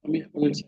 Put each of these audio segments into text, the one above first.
Mira, comienza.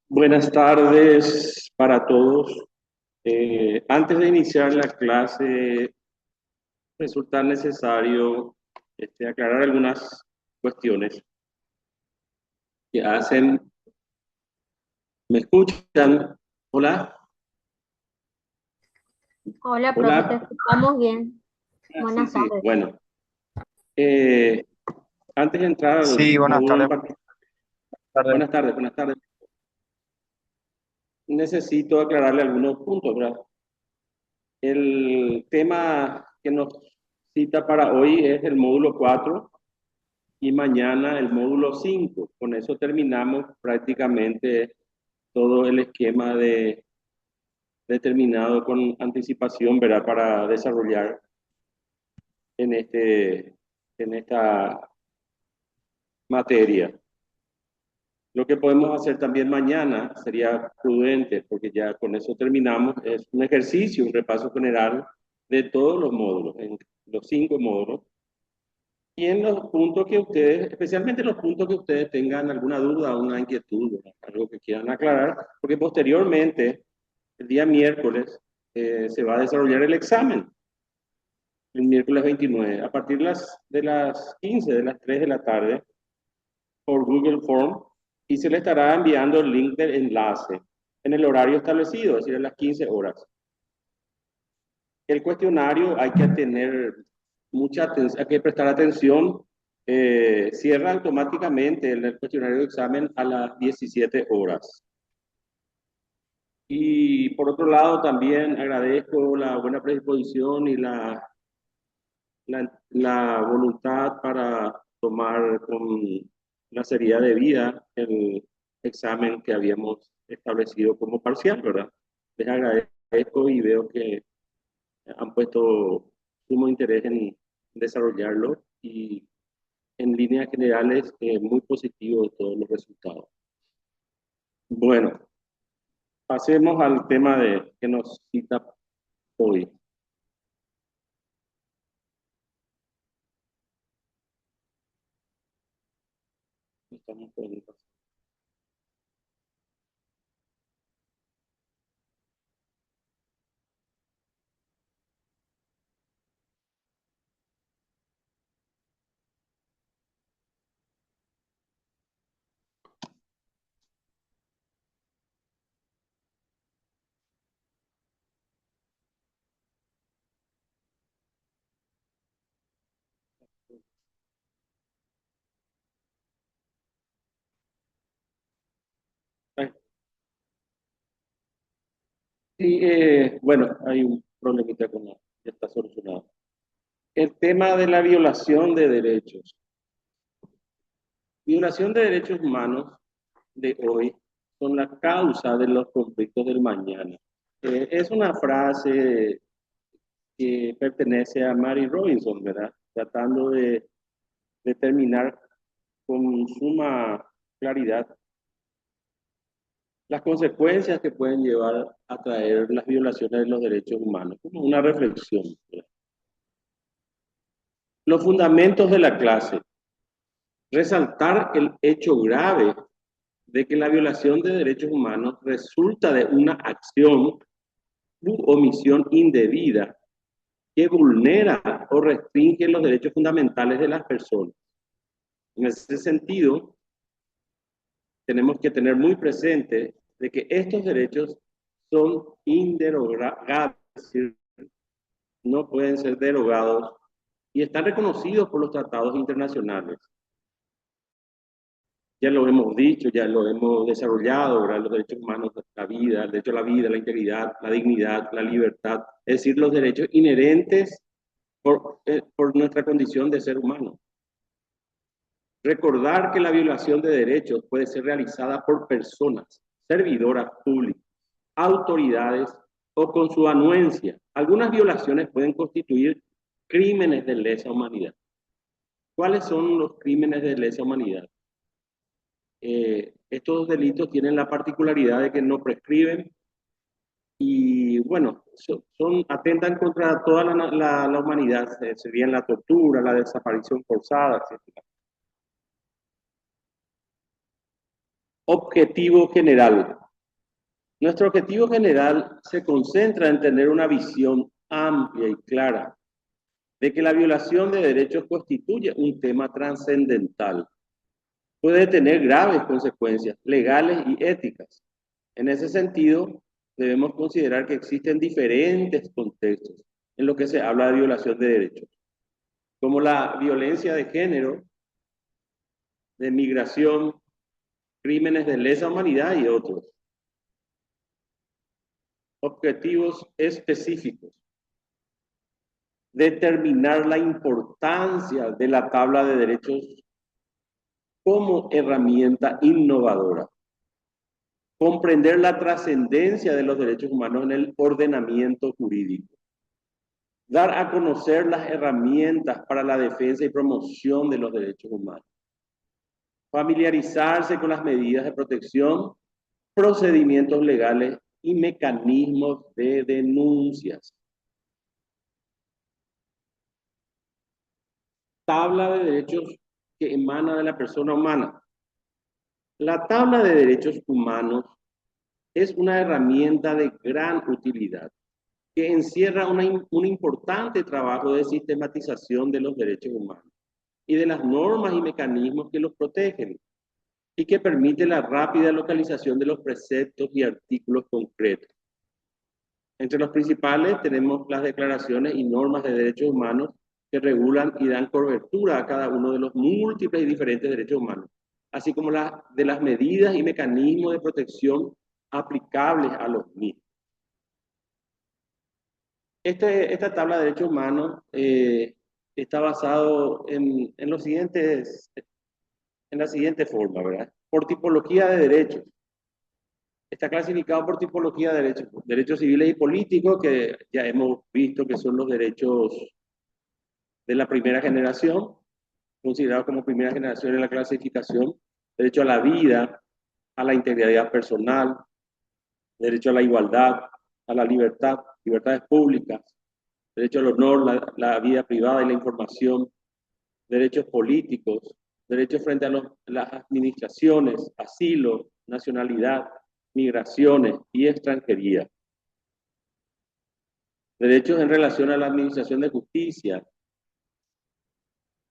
Buenas tardes para todos. Antes de iniciar la clase, resulta necesario aclarar algunas cuestiones que hacen. ¿Me escuchan? Hola, Hola, profe, te hola. escuchamos bien. Sí, Buenas sí. tardes. Bueno, eh, antes de entrar al Sí, buenas módulo en tardes. particular, Buenas tardes. buenas tardes, buenas tardes. Necesito aclararle algunos puntos, ¿verdad? El tema que nos cita para hoy es el módulo 4 y mañana el módulo 5. Con eso terminamos prácticamente todo el esquema determinado con anticipación, ¿verdad? Para desarrollar en, en esta materia. Lo que podemos hacer también mañana sería prudente, porque ya con eso terminamos, es un ejercicio, un repaso general de todos los módulos, en los 5 módulos. Y en los puntos que ustedes, especialmente los puntos que ustedes tengan alguna duda, una inquietud, algo que quieran aclarar, porque posteriormente, el día miércoles, se va a desarrollar el examen, el miércoles 29, a partir de las 15, de las 3 de la tarde, por Google Form, y se le estará enviando el link del enlace en el horario establecido, es decir, a las 15 horas. El cuestionario hay que tener mucha atención, hay que prestar atención. Cierra automáticamente el cuestionario de examen a las 17 horas. Y por otro lado, también agradezco la buena predisposición y la voluntad para tomar con la seriedad de vida el examen que habíamos establecido como parcial, ¿verdad? Les agradezco y veo que han puesto sumo interés en desarrollarlo y en líneas generales muy positivo todos los resultados. Bueno, pasemos al tema que nos cita hoy. Estamos con- Sí, bueno, hay un problemita con ya está solucionado. El tema de la violación de derechos. Violación de derechos humanos de hoy son la causa de los conflictos del mañana. Es una frase que pertenece a Mary Robinson, ¿verdad? Tratando de determinar con suma claridad las consecuencias que pueden llevar a traer las violaciones de los derechos humanos, como una reflexión, ¿verdad? Los fundamentos de la clase. Resaltar el hecho grave de que la violación de derechos humanos resulta de una acción u omisión indebida que vulnera o restringe los derechos fundamentales de las personas. En ese sentido, tenemos que tener muy presente de que estos derechos son inderogables, es decir, no pueden ser derogados y están reconocidos por los tratados internacionales. Ya lo hemos dicho, ya lo hemos desarrollado, ¿verdad? Los derechos humanos, la vida, el derecho a la vida, la integridad, la dignidad, la libertad, es decir, los derechos inherentes por nuestra condición de ser humano. Recordar que la violación de derechos puede ser realizada por personas, servidoras públicas, autoridades o con su anuencia. Algunas violaciones pueden constituir crímenes de lesa humanidad. ¿Cuáles son los crímenes de lesa humanidad? Estos delitos tienen la particularidad de que no prescriben y, bueno, atentan contra toda la humanidad, serían la tortura, la desaparición forzada, etc. Objetivo general. Nuestro objetivo general se concentra en tener una visión amplia y clara de que la violación de derechos constituye un tema trascendental. Puede tener graves consecuencias legales y éticas. En ese sentido, debemos considerar que existen diferentes contextos en los que se habla de violación de derechos, como la violencia de género, de migración, crímenes de lesa humanidad y otros. Objetivos específicos. Determinar la importancia de la tabla de derechos como herramienta innovadora. Comprender la trascendencia de los derechos humanos en el ordenamiento jurídico. Dar a conocer las herramientas para la defensa y promoción de los derechos humanos. Familiarizarse con las medidas de protección, procedimientos legales y mecanismos de denuncias. Tabla de derechos que emana de la persona humana. La tabla de derechos humanos es una herramienta de gran utilidad que encierra un importante trabajo de sistematización de los derechos humanos y de las normas y mecanismos que los protegen y que permite la rápida localización de los preceptos y artículos concretos. Entre los principales tenemos las declaraciones y normas de derechos humanos que regulan y dan cobertura a cada uno de los múltiples y diferentes derechos humanos, así como de las medidas y mecanismos de protección aplicables a los mismos. Esta tabla de derechos humanos está basado en la siguiente forma, ¿verdad? Por tipología de derechos. Está clasificado por tipología de derechos, derechos civiles y políticos, que ya hemos visto que son los derechos de la primera generación, considerados como primera generación en la clasificación, derecho a la vida, a la integridad personal, derecho a la igualdad, a la libertad, libertades públicas, derecho al honor, la vida privada y la información, derechos políticos, derechos frente a las administraciones, asilo, nacionalidad, migraciones y extranjería. Derechos en relación a la administración de justicia.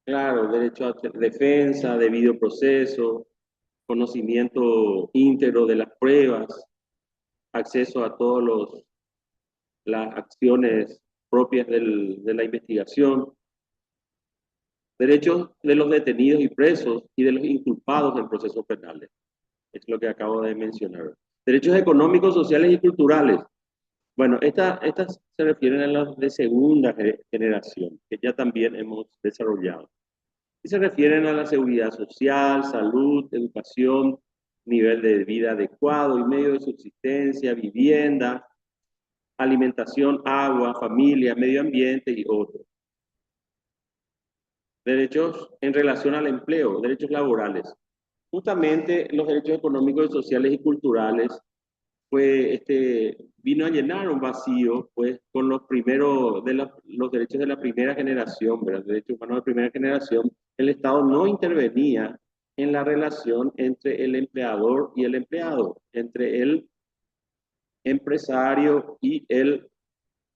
Claro, derecho a defensa, debido proceso, conocimiento íntegro de las pruebas, acceso a todas las acciones propias de la investigación, derechos de los detenidos y presos y de los inculpados en procesos penales. Es lo que acabo de mencionar. Derechos económicos, sociales y culturales. Bueno, estas se refieren a las de segunda generación, que ya también hemos desarrollado. Y se refieren a la seguridad social, salud, educación, nivel de vida adecuado y medio de subsistencia, vivienda, alimentación, agua, familia, medio ambiente y otros. Derechos en relación al empleo, derechos laborales. Justamente los derechos económicos, sociales y culturales vino a llenar un vacío pues, con los primeros de los derechos de la primera generación, ¿verdad? Derechos humanos de primera generación. El Estado no intervenía en la relación entre el empleador y el empleado, entre el empresario y el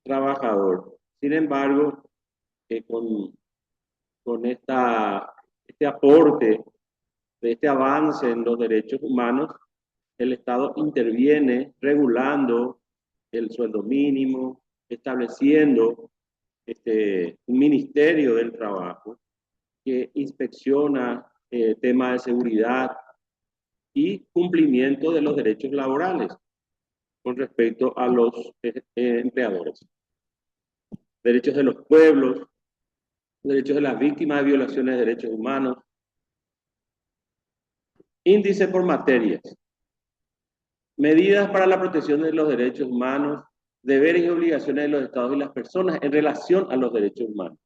trabajador. Sin embargo, con este aporte de este avance en los derechos humanos, el Estado interviene regulando el sueldo mínimo, estableciendo un ministerio del trabajo que inspecciona temas de seguridad y cumplimiento de los derechos laborales con respecto a los empleadores. Derechos de los pueblos, derechos de las víctimas de violaciones de derechos humanos. Índice por materias. Medidas para la protección de los derechos humanos, deberes y obligaciones de los estados y las personas en relación a los derechos humanos.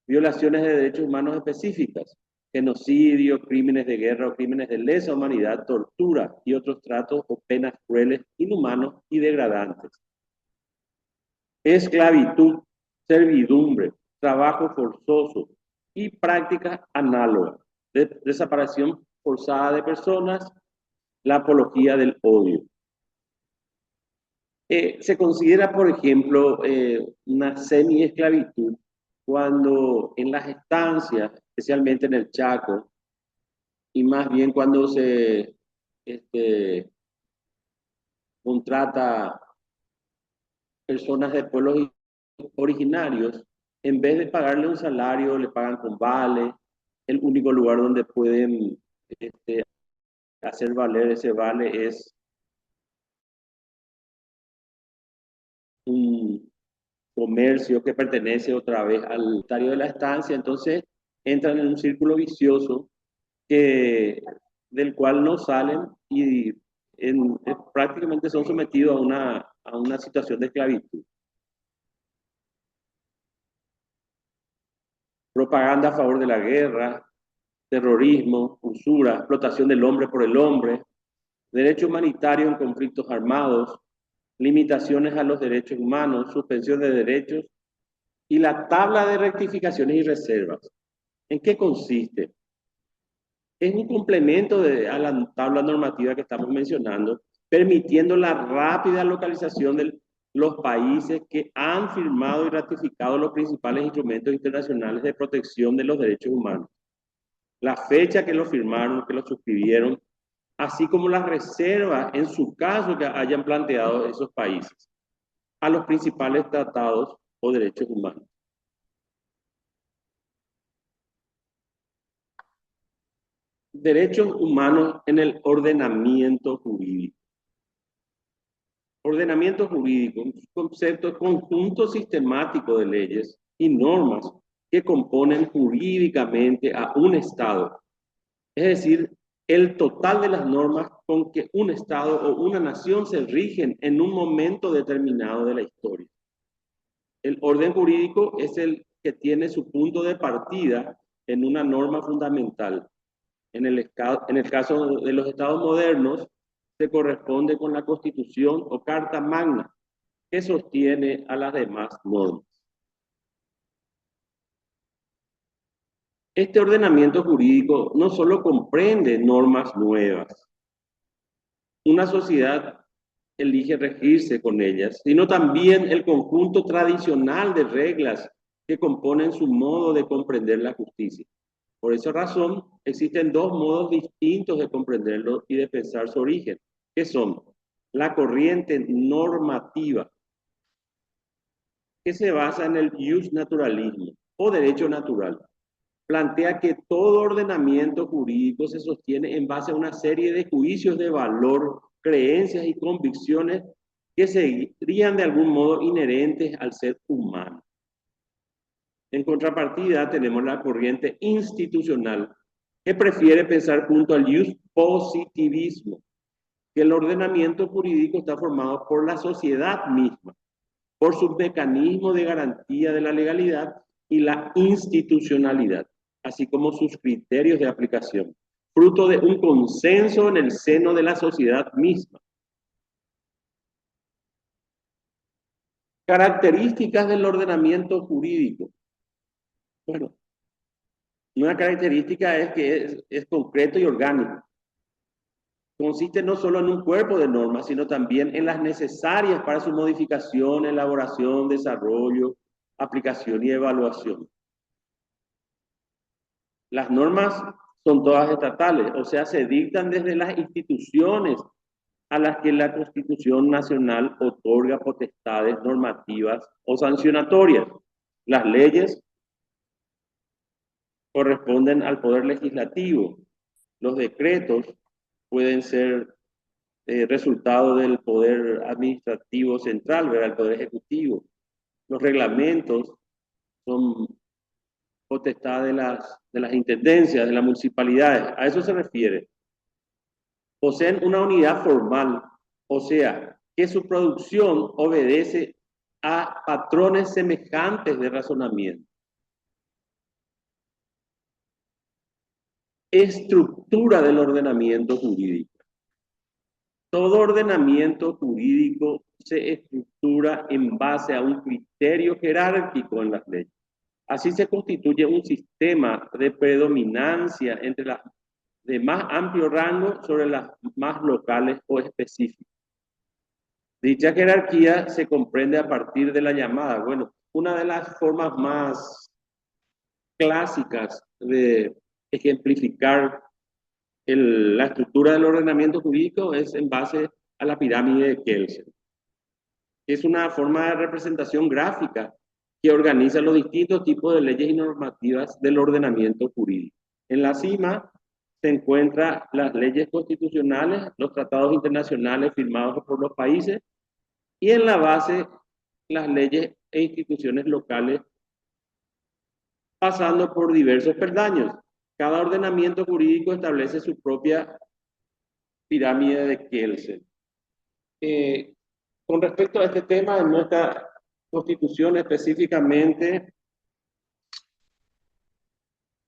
Violaciones de derechos humanos específicas, genocidio, crímenes de guerra o crímenes de lesa humanidad, tortura y otros tratos o penas crueles, inhumanos y degradantes. Esclavitud, servidumbre, trabajo forzoso y prácticas análogas, desaparición forzada de personas, la apología del odio. Se considera, por ejemplo, una semi-esclavitud cuando en las estancias, especialmente en el Chaco, y más bien cuando se contrata personas de pueblos originarios, en vez de pagarle un salario, le pagan con vale. El único lugar donde pueden hacer valer ese vale es un comercio que pertenece otra vez al propietario de la estancia. Entonces entran en un círculo vicioso del cual no salen y prácticamente son sometidos a una situación de esclavitud. Propaganda a favor de la guerra, terrorismo, usura, explotación del hombre por el hombre, derecho humanitario en conflictos armados, limitaciones a los derechos humanos, suspensión de derechos y la tabla de rectificaciones y reservas. ¿En qué consiste? Es un complemento a la tabla normativa que estamos mencionando, permitiendo la rápida localización de los países que han firmado y ratificado los principales instrumentos internacionales de protección de los derechos humanos, la fecha que lo firmaron, que lo suscribieron, así como las reservas en su caso que hayan planteado esos países a los principales tratados o derechos humanos. Derechos humanos en el ordenamiento jurídico. Ordenamiento jurídico, un concepto conjunto sistemático de leyes y normas que componen jurídicamente a un Estado. Es decir, el total de las normas con que un Estado o una nación se rigen en un momento determinado de la historia. El orden jurídico es el que tiene su punto de partida en una norma fundamental. En el caso de los estados modernos, se corresponde con la Constitución o Carta Magna, que sostiene a las demás normas. Este ordenamiento jurídico no solo comprende normas nuevas, una sociedad elige regirse con ellas, sino también el conjunto tradicional de reglas que componen su modo de comprender la justicia. Por esa razón, existen dos modos distintos de comprenderlo y de pensar su origen, que son la corriente normativa, que se basa en el jus naturalismo o derecho natural. Plantea que todo ordenamiento jurídico se sostiene en base a una serie de juicios de valor, creencias y convicciones que serían de algún modo inherentes al ser humano. En contrapartida, tenemos la corriente institucional, que prefiere pensar junto al jus positivismo, que el ordenamiento jurídico está formado por la sociedad misma, por sus mecanismos de garantía de la legalidad y la institucionalidad, así como sus criterios de aplicación, fruto de un consenso en el seno de la sociedad misma. Características del ordenamiento jurídico. Bueno, una característica es que es concreto y orgánico. Consiste no solo en un cuerpo de normas, sino también en las necesarias para su modificación, elaboración, desarrollo, aplicación y evaluación. Las normas son todas estatales, o sea, se dictan desde las instituciones a las que la Constitución Nacional otorga potestades normativas o sancionatorias. Las leyes corresponden al Poder Legislativo. Los decretos pueden ser resultado del Poder Administrativo Central, ¿verdad? El Poder Ejecutivo. Los reglamentos son potestad de las intendencias, de las municipalidades. A eso se refiere. Poseen una unidad formal O sea, que su producción obedece a patrones semejantes de razonamiento. Estructura del ordenamiento jurídico. Todo ordenamiento jurídico se estructura en base a un criterio jerárquico en las leyes. Así se constituye un sistema de predominancia entre las de más amplio rango sobre las más locales o específicas. Dicha jerarquía se comprende a partir de la llamada, bueno, una de las formas más clásicas de ejemplificar la estructura del ordenamiento jurídico es en base a la pirámide de Kelsen. Es una forma de representación gráfica que organiza los distintos tipos de leyes y normativas del ordenamiento jurídico. En la cima se encuentran las leyes constitucionales, los tratados internacionales firmados por los países, y en la base las leyes e instituciones locales, pasando por diversos peldaños. Cada ordenamiento jurídico establece su propia pirámide de Kelsen. Con respecto a este tema, en nuestra Constitución específicamente,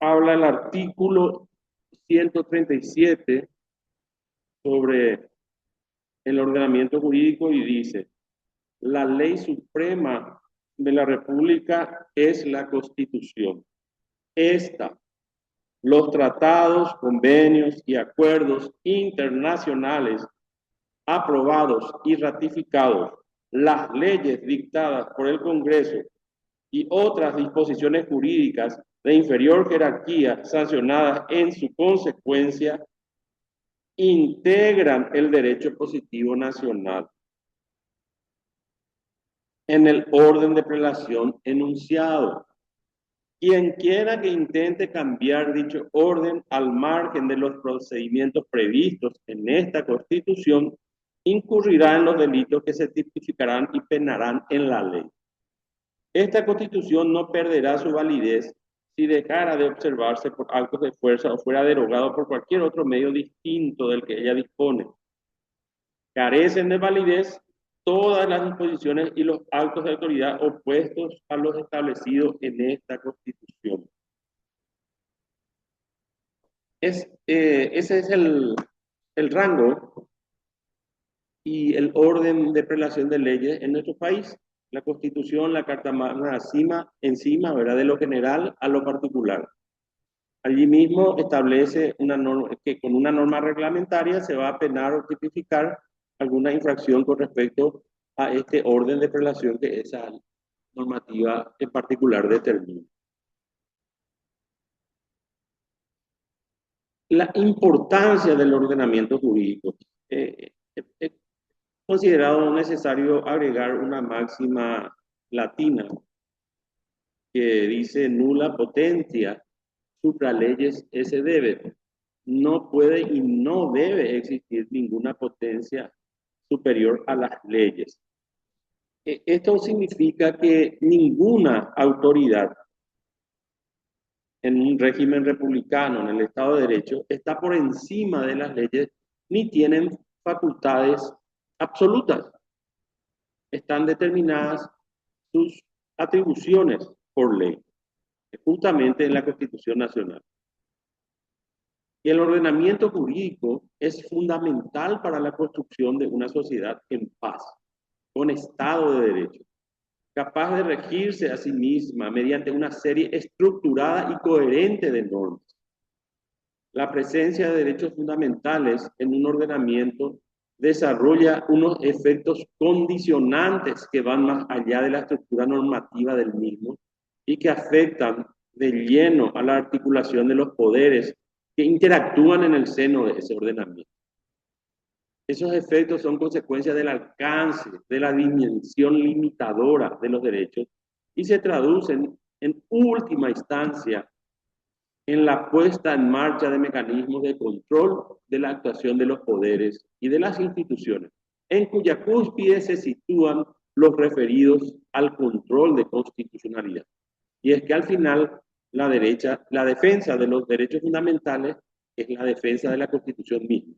habla el artículo 137 sobre el ordenamiento jurídico y dice: la ley suprema de la República es la Constitución. Esta, los tratados, convenios y acuerdos internacionales aprobados y ratificados, las leyes dictadas por el Congreso y otras disposiciones jurídicas de inferior jerarquía sancionadas en su consecuencia, integran el derecho positivo nacional en el orden de prelación enunciado. Quien quiera que intente cambiar dicho orden al margen de los procedimientos previstos en esta Constitución, incurrirá en los delitos que se tipificarán y penarán en la ley. Esta Constitución no perderá su validez si dejara de observarse por actos de fuerza o fuera derogado por cualquier otro medio distinto del que ella dispone. Carecen de validez todas las disposiciones y los actos de autoridad opuestos a los establecidos en esta Constitución. Ese es el rango y el orden de prelación de leyes en nuestro país. La Constitución, la Carta Magna encima, ¿verdad? De lo general a lo particular. Allí mismo establece una norma, que con una norma reglamentaria se va a penar o tipificar alguna infracción con respecto a este orden de prelación que esa normativa en particular determina. La importancia del ordenamiento jurídico. Es considerado necesario agregar una máxima latina que dice: nulla potentia supra leyes esse debe. No puede y no debe existir ninguna potencia superior a las leyes. Esto significa que ninguna autoridad en un régimen republicano, en el Estado de Derecho, está por encima de las leyes ni tienen facultades absolutas. Están determinadas sus atribuciones por ley, justamente en la Constitución Nacional. Y el ordenamiento jurídico es fundamental para la construcción de una sociedad en paz, con Estado de Derecho, capaz de regirse a sí misma mediante una serie estructurada y coherente de normas. La presencia de derechos fundamentales en un ordenamiento desarrolla unos efectos condicionantes que van más allá de la estructura normativa del mismo y que afectan de lleno a la articulación de los poderes que interactúan en el seno de ese ordenamiento. Esos efectos son consecuencia del alcance, de la dimensión limitadora de los derechos y se traducen en última instancia en la puesta en marcha de mecanismos de control de la actuación de los poderes y de las instituciones, en cuya cúspide se sitúan los referidos al control de constitucionalidad. Y es que al final la defensa de los derechos fundamentales es la defensa de la Constitución misma.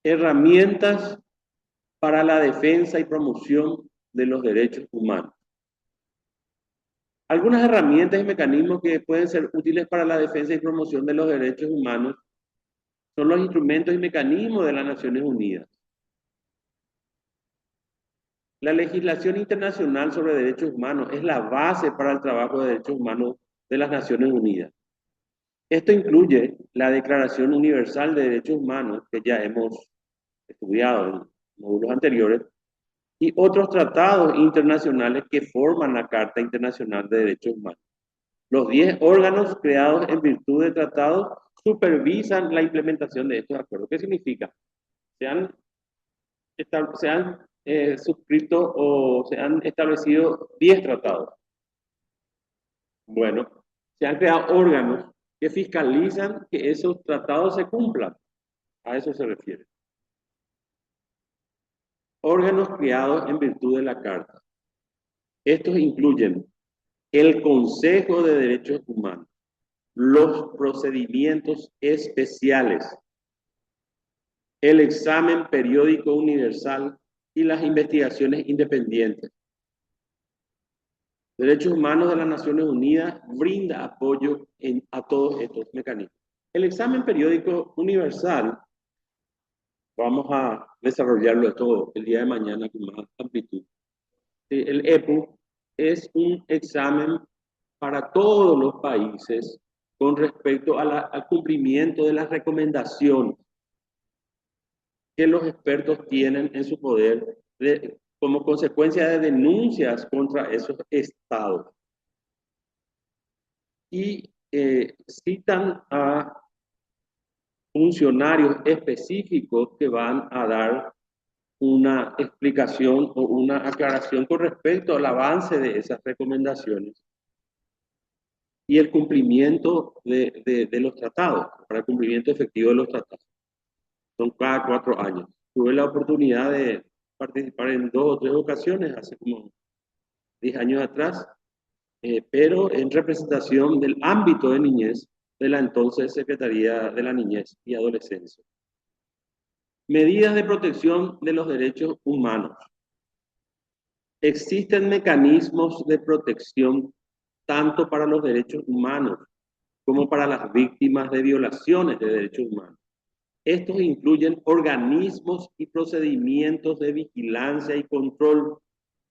Herramientas para la defensa y promoción de los derechos humanos. Algunas herramientas y mecanismos que pueden ser útiles para la defensa y promoción de los derechos humanos son los instrumentos y mecanismos de las Naciones Unidas. La legislación internacional sobre derechos humanos es la base para el trabajo de derechos humanos de las Naciones Unidas. Esto incluye la Declaración Universal de Derechos Humanos, que ya hemos estudiado en módulos anteriores, y otros tratados internacionales que forman la Carta Internacional de Derechos Humanos. Los 10 órganos creados en virtud de tratados supervisan la implementación de estos acuerdos. ¿Qué significa? Se han suscrito o se han establecido 10 tratados. Bueno, se han creado órganos que fiscalizan que esos tratados se cumplan. A eso se refiere. Órganos creados en virtud de la Carta. Estos incluyen el Consejo de Derechos Humanos, los procedimientos especiales, el examen periódico universal y las investigaciones independientes. Derechos Humanos de las Naciones Unidas brinda apoyo a todos estos mecanismos. El examen periódico universal, vamos a desarrollarlo todo el día de mañana con más amplitud. El EPU es un examen para todos los países con respecto al cumplimiento de las recomendaciones que los expertos tienen en su poder como consecuencia de denuncias contra esos estados. Y citan a funcionarios específicos que van a dar una explicación o una aclaración con respecto al avance de esas recomendaciones y el cumplimiento de los tratados, para el cumplimiento efectivo de los tratados. Son cada 4 años. Tuve la oportunidad de participar en 2 o 3 ocasiones, hace como 10 años atrás, pero en representación del ámbito de niñez de la entonces Secretaría de la Niñez y Adolescencia. Medidas de protección de los derechos humanos. Existen mecanismos de protección tanto para los derechos humanos como para las víctimas de violaciones de derechos humanos. Estos incluyen organismos y procedimientos de vigilancia y control,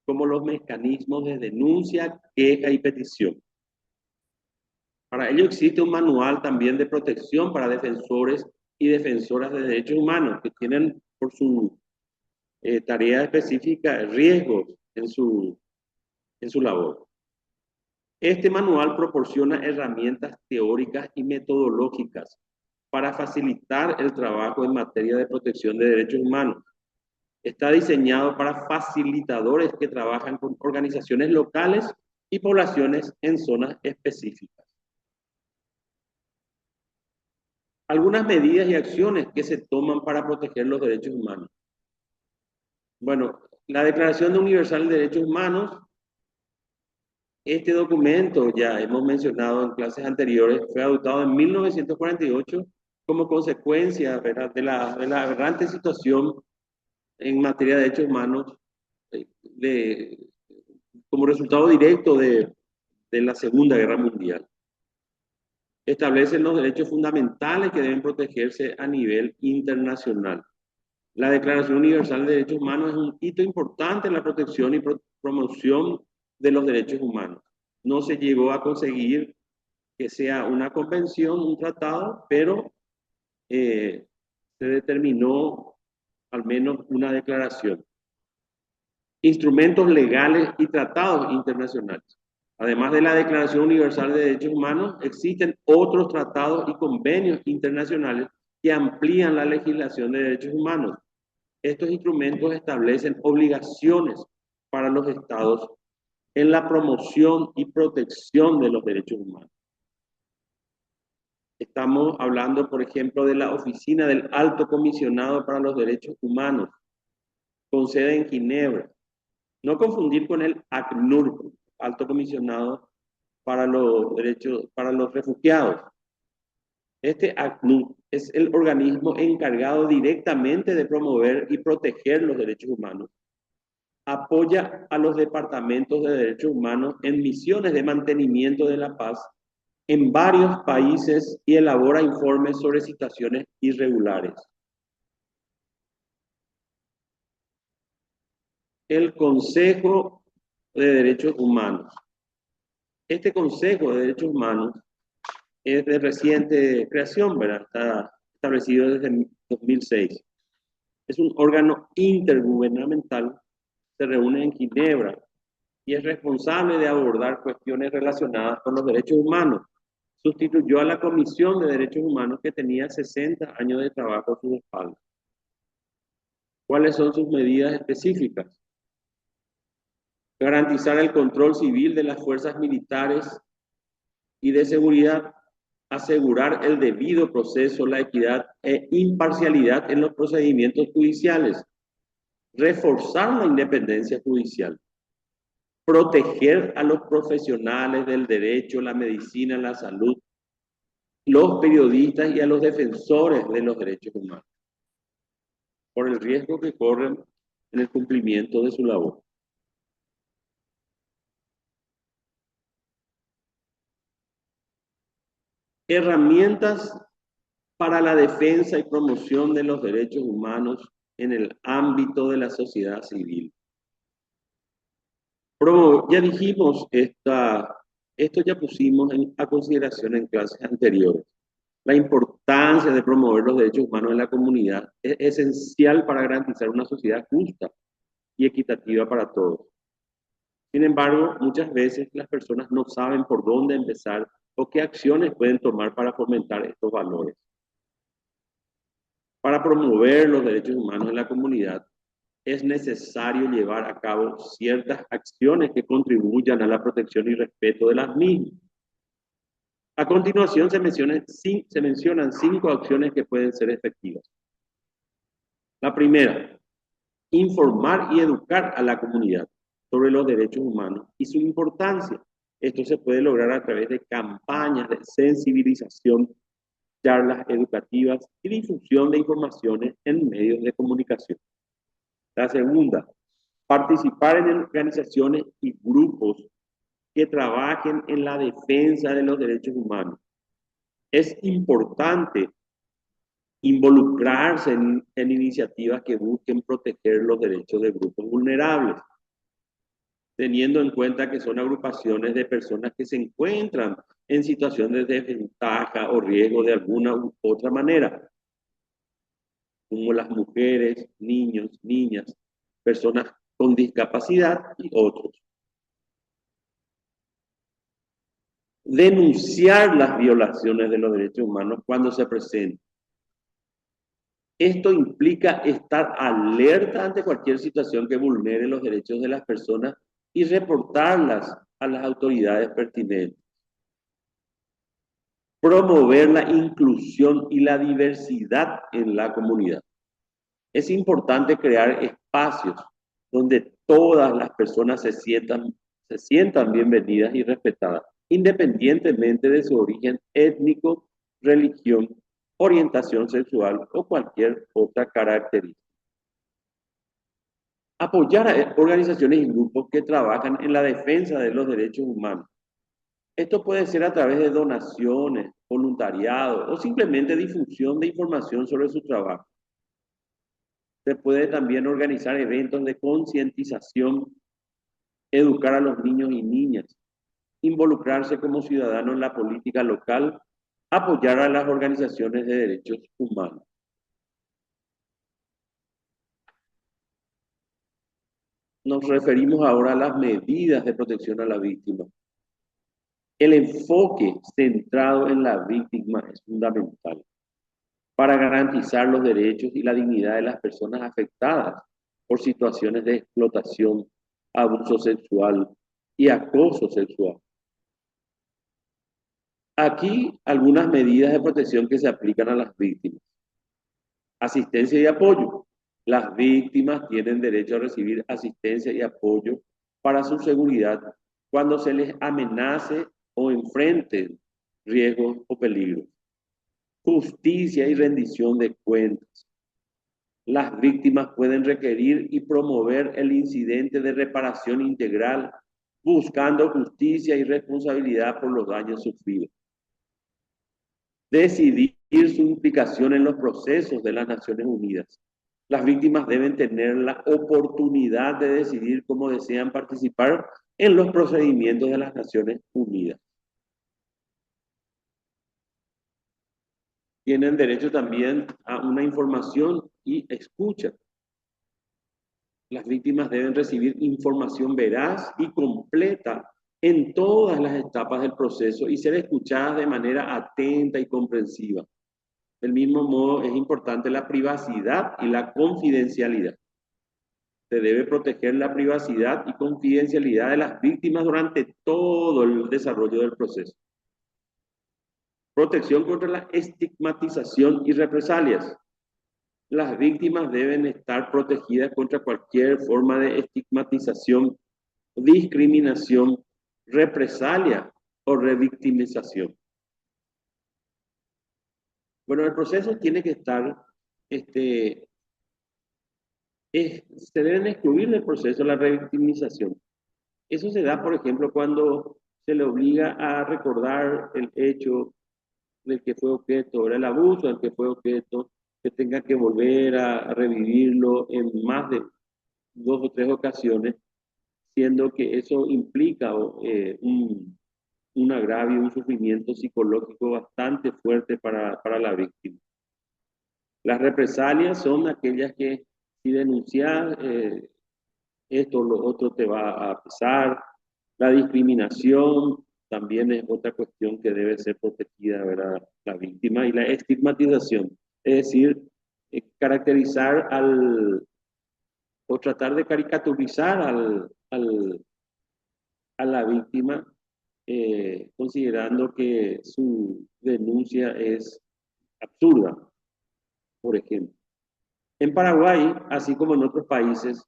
como los mecanismos de denuncia, queja y petición. Para ello existe un manual también de protección para defensores y defensoras de derechos humanos que tienen por su tarea específica riesgos en su labor. Este manual proporciona herramientas teóricas y metodológicas para facilitar el trabajo en materia de protección de derechos humanos. Está diseñado para facilitadores que trabajan con organizaciones locales y poblaciones en zonas específicas. Algunas medidas y acciones que se toman para proteger los derechos humanos. Bueno, la Declaración Universal de Derechos Humanos, este documento, ya hemos mencionado en clases anteriores, fue adoptado en 1948 como consecuencia, ¿verdad?, de la aberrante situación en materia de derechos humanos como resultado directo de la Segunda Guerra Mundial. Establecen los derechos fundamentales que deben protegerse a nivel internacional. La Declaración Universal de Derechos Humanos es un hito importante en la protección y promoción de los derechos humanos. No se llegó a conseguir que sea una convención, un tratado, pero se determinó al menos una declaración. Instrumentos legales y tratados internacionales. Además de la Declaración Universal de Derechos Humanos, existen otros tratados y convenios internacionales que amplían la legislación de derechos humanos. Estos instrumentos establecen obligaciones para los estados en la promoción y protección de los derechos humanos. Estamos hablando, por ejemplo, de la Oficina del Alto Comisionado para los Derechos Humanos, con sede en Ginebra. No confundir con el ACNUR, Alto Comisionado para los Derechos, para los Refugiados. Este ACNUR es el organismo encargado directamente de promover y proteger los derechos humanos. Apoya a los departamentos de derechos humanos en misiones de mantenimiento de la paz en varios países y elabora informes sobre situaciones irregulares. El Consejo de Derechos Humanos. Este Consejo de Derechos Humanos es de reciente creación, ¿verdad? Está establecido desde 2006. Es un órgano intergubernamental, se reúne en Ginebra y es responsable de abordar cuestiones relacionadas con los derechos humanos. Sustituyó a la Comisión de Derechos Humanos que tenía 60 años de trabajo a su espalda. ¿Cuáles son sus medidas específicas? Garantizar el control civil de las fuerzas militares y de seguridad, asegurar el debido proceso, la equidad e imparcialidad en los procedimientos judiciales, reforzar la independencia judicial, proteger a los profesionales del derecho, la medicina, la salud, los periodistas y a los defensores de los derechos humanos, por el riesgo que corren en el cumplimiento de su labor. Herramientas para la defensa y promoción de los derechos humanos en el ámbito de la sociedad civil. Ya dijimos, esto ya pusimos a consideración en clases anteriores. La importancia de promover los derechos humanos en la comunidad es esencial para garantizar una sociedad justa y equitativa para todos. Sin embargo, muchas veces las personas no saben por dónde empezar o qué acciones pueden tomar para fomentar estos valores. Para promover los derechos humanos en la comunidad, es necesario llevar a cabo ciertas acciones que contribuyan a la protección y respeto de las mismas. A continuación se mencionan 5 acciones que pueden ser efectivas. La primera, informar y educar a la comunidad sobre los derechos humanos y su importancia. Esto se puede lograr a través de campañas de sensibilización, charlas educativas y difusión de informaciones en medios de comunicación. La segunda, participar en organizaciones y grupos que trabajen en la defensa de los derechos humanos. Es importante involucrarse en iniciativas que busquen proteger los derechos de grupos vulnerables, teniendo en cuenta que son agrupaciones de personas que se encuentran en situaciones de desventaja o riesgo de alguna u otra manera, como las mujeres, niños, niñas, personas con discapacidad y otros. Denunciar las violaciones de los derechos humanos cuando se presenten. Esto implica estar alerta ante cualquier situación que vulnere los derechos de las personas y reportarlas a las autoridades pertinentes. Promover la inclusión y la diversidad en la comunidad. Es importante crear espacios donde todas las personas se sientan bienvenidas y respetadas, independientemente de su origen étnico, religión, orientación sexual o cualquier otra característica. Apoyar a organizaciones y grupos que trabajan en la defensa de los derechos humanos. Esto puede ser a través de donaciones, voluntariado o simplemente difusión de información sobre su trabajo. Se puede también organizar eventos de concientización, educar a los niños y niñas, involucrarse como ciudadano en la política local, apoyar a las organizaciones de derechos humanos. Nos referimos ahora a las medidas de protección a la víctima. El enfoque centrado en la víctima es fundamental para garantizar los derechos y la dignidad de las personas afectadas por situaciones de explotación, abuso sexual y acoso sexual. Aquí algunas medidas de protección que se aplican a las víctimas. Asistencia y apoyo. Las víctimas tienen derecho a recibir asistencia y apoyo para su seguridad cuando se les amenace o enfrenten riesgos o peligros. justicia y rendición de cuentas. Las víctimas pueden requerir y promover el incidente de reparación integral, buscando justicia y responsabilidad por los daños sufridos. Decidir su implicación en los procesos de las Naciones Unidas. Las víctimas deben tener la oportunidad de decidir cómo desean participar en los procedimientos de las Naciones Unidas. Tienen derecho también a una información y escucha. Las víctimas deben recibir información veraz y completa en todas las etapas del proceso y ser escuchadas de manera atenta y comprensiva. Del mismo modo, es importante la privacidad y la confidencialidad. Se debe proteger la privacidad y confidencialidad de las víctimas durante todo el desarrollo del proceso. Protección contra la estigmatización y represalias. Las víctimas deben estar protegidas contra cualquier forma de estigmatización, discriminación, represalia o revictimización. Bueno, el proceso tiene que estar, se deben excluir del proceso la revictimización. Eso se da, por ejemplo, cuando se le obliga a recordar el hecho del que fue objeto, el abuso del que fue objeto, que tenga que volver a revivirlo en más de 2 o 3 ocasiones, siendo que eso implica un agravio, un sufrimiento psicológico bastante fuerte para la víctima. Las represalias son aquellas que si denuncias esto o lo otro te va a pesar. La discriminación también es otra cuestión que debe ser protegida, ¿verdad? La víctima. Y la estigmatización, es decir, caracterizar o tratar de caricaturizar a la víctima, considerando que su denuncia es absurda, por ejemplo. En Paraguay, así como en otros países,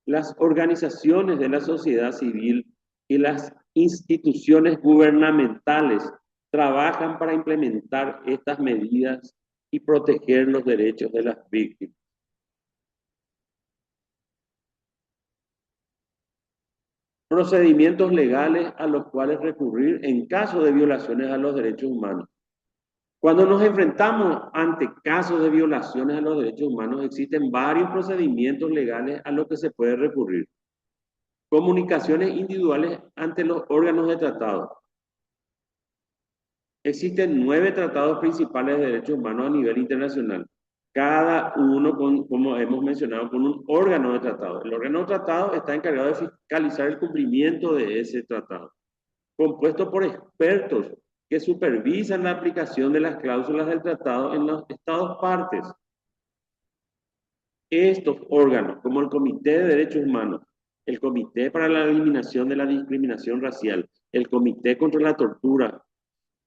las organizaciones de la sociedad civil y las instituciones gubernamentales trabajan para implementar estas medidas y proteger los derechos de las víctimas. Procedimientos legales a los cuales recurrir en caso de violaciones a los derechos humanos. Cuando nos enfrentamos ante casos de violaciones a los derechos humanos, existen varios procedimientos legales a los que se puede recurrir. Comunicaciones individuales ante los órganos de tratado. Existen 9 tratados principales de derechos humanos a nivel internacional, cada uno, como hemos mencionado, con un órgano de tratado. El órgano de tratado está encargado de fiscalizar el cumplimiento de ese tratado, compuesto por expertos que supervisan la aplicación de las cláusulas del tratado en los estados partes. Estos órganos, como el Comité de Derechos Humanos, el Comité para la Eliminación de la Discriminación Racial, el Comité contra la Tortura,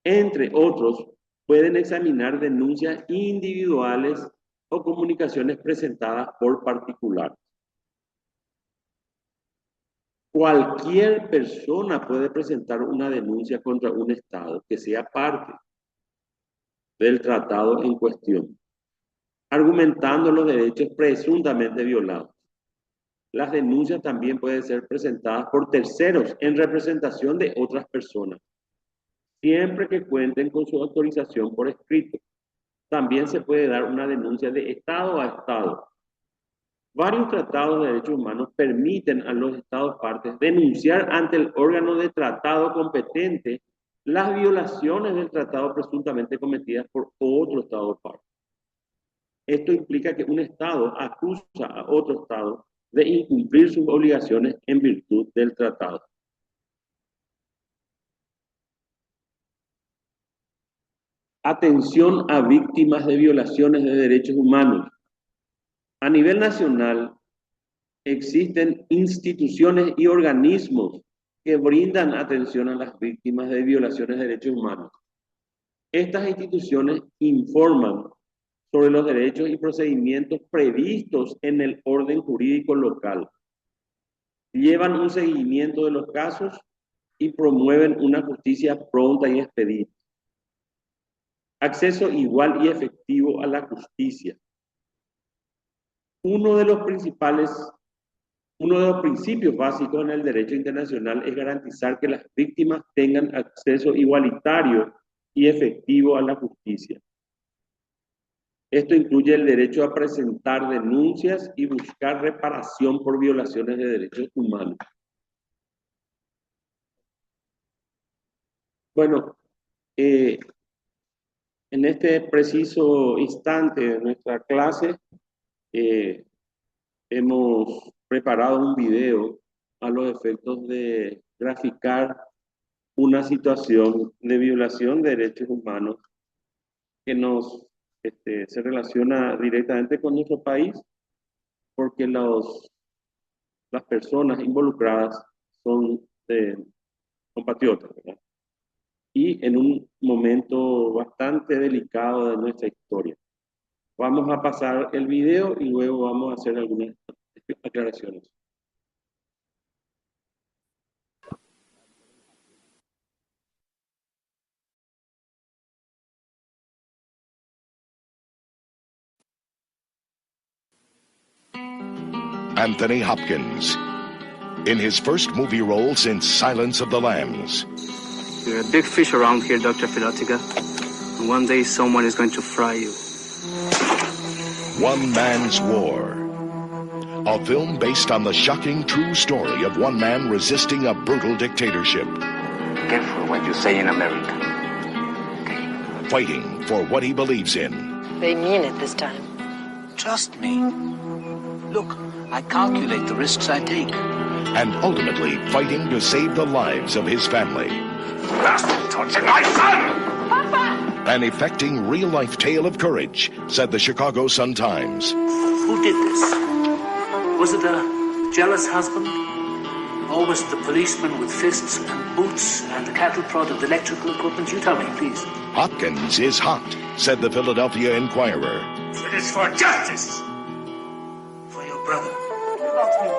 entre otros, pueden examinar denuncias individuales o comunicaciones presentadas por particulares. Cualquier persona puede presentar una denuncia contra un Estado que sea parte del tratado en cuestión, argumentando los derechos presuntamente violados. Las denuncias también pueden ser presentadas por terceros en representación de otras personas, siempre que cuenten con su autorización por escrito. También se puede dar una denuncia de Estado a Estado. Varios tratados de derechos humanos permiten a los Estados partes denunciar ante el órgano de tratado competente las violaciones del tratado presuntamente cometidas por otro Estado parte. Esto implica que un Estado acusa a otro Estado de incumplir sus obligaciones en virtud del tratado. Atención a víctimas de violaciones de derechos humanos. A nivel nacional, existen instituciones y organismos que brindan atención a las víctimas de violaciones de derechos humanos. Estas instituciones informan sobre los derechos y procedimientos previstos en el orden jurídico local, llevan un seguimiento de los casos y promueven una justicia pronta y expedita. Acceso igual y efectivo a la justicia. Uno de los principios básicos en el derecho internacional es garantizar que las víctimas tengan acceso igualitario y efectivo a la justicia. Esto incluye el derecho a presentar denuncias y buscar reparación por violaciones de derechos humanos. Bueno, en este preciso instante de nuestra clase, hemos preparado un video a los efectos de graficar una situación de violación de derechos humanos que se relaciona directamente con nuestro país, porque las personas involucradas son compatriotas, ¿verdad? Y en un momento bastante delicado de nuestra historia. Vamos a pasar el video y luego vamos a hacer algunas aclaraciones. Anthony Hopkins, in his first movie role since Silence of the Lambs. You're a big fish around here, Dr. Filotica. And one day someone is going to fry you. One Man's War. A film based on the shocking true story of one man resisting a brutal dictatorship. Careful what you say in America. Okay. Fighting for what he believes in. They mean it this time. Trust me. Look, I calculate the risks I take. And ultimately fighting to save the lives of his family. Bastard tortured my son! Papa! An affecting real-life tale of courage, said the Chicago Sun-Times. Who did this? Was it a jealous husband? Or was it the policeman with fists and boots and the cattle prod of the electrical equipment? You tell me, please. Hopkins is hot, said the Philadelphia Inquirer. It is for justice! For your brother. Not me.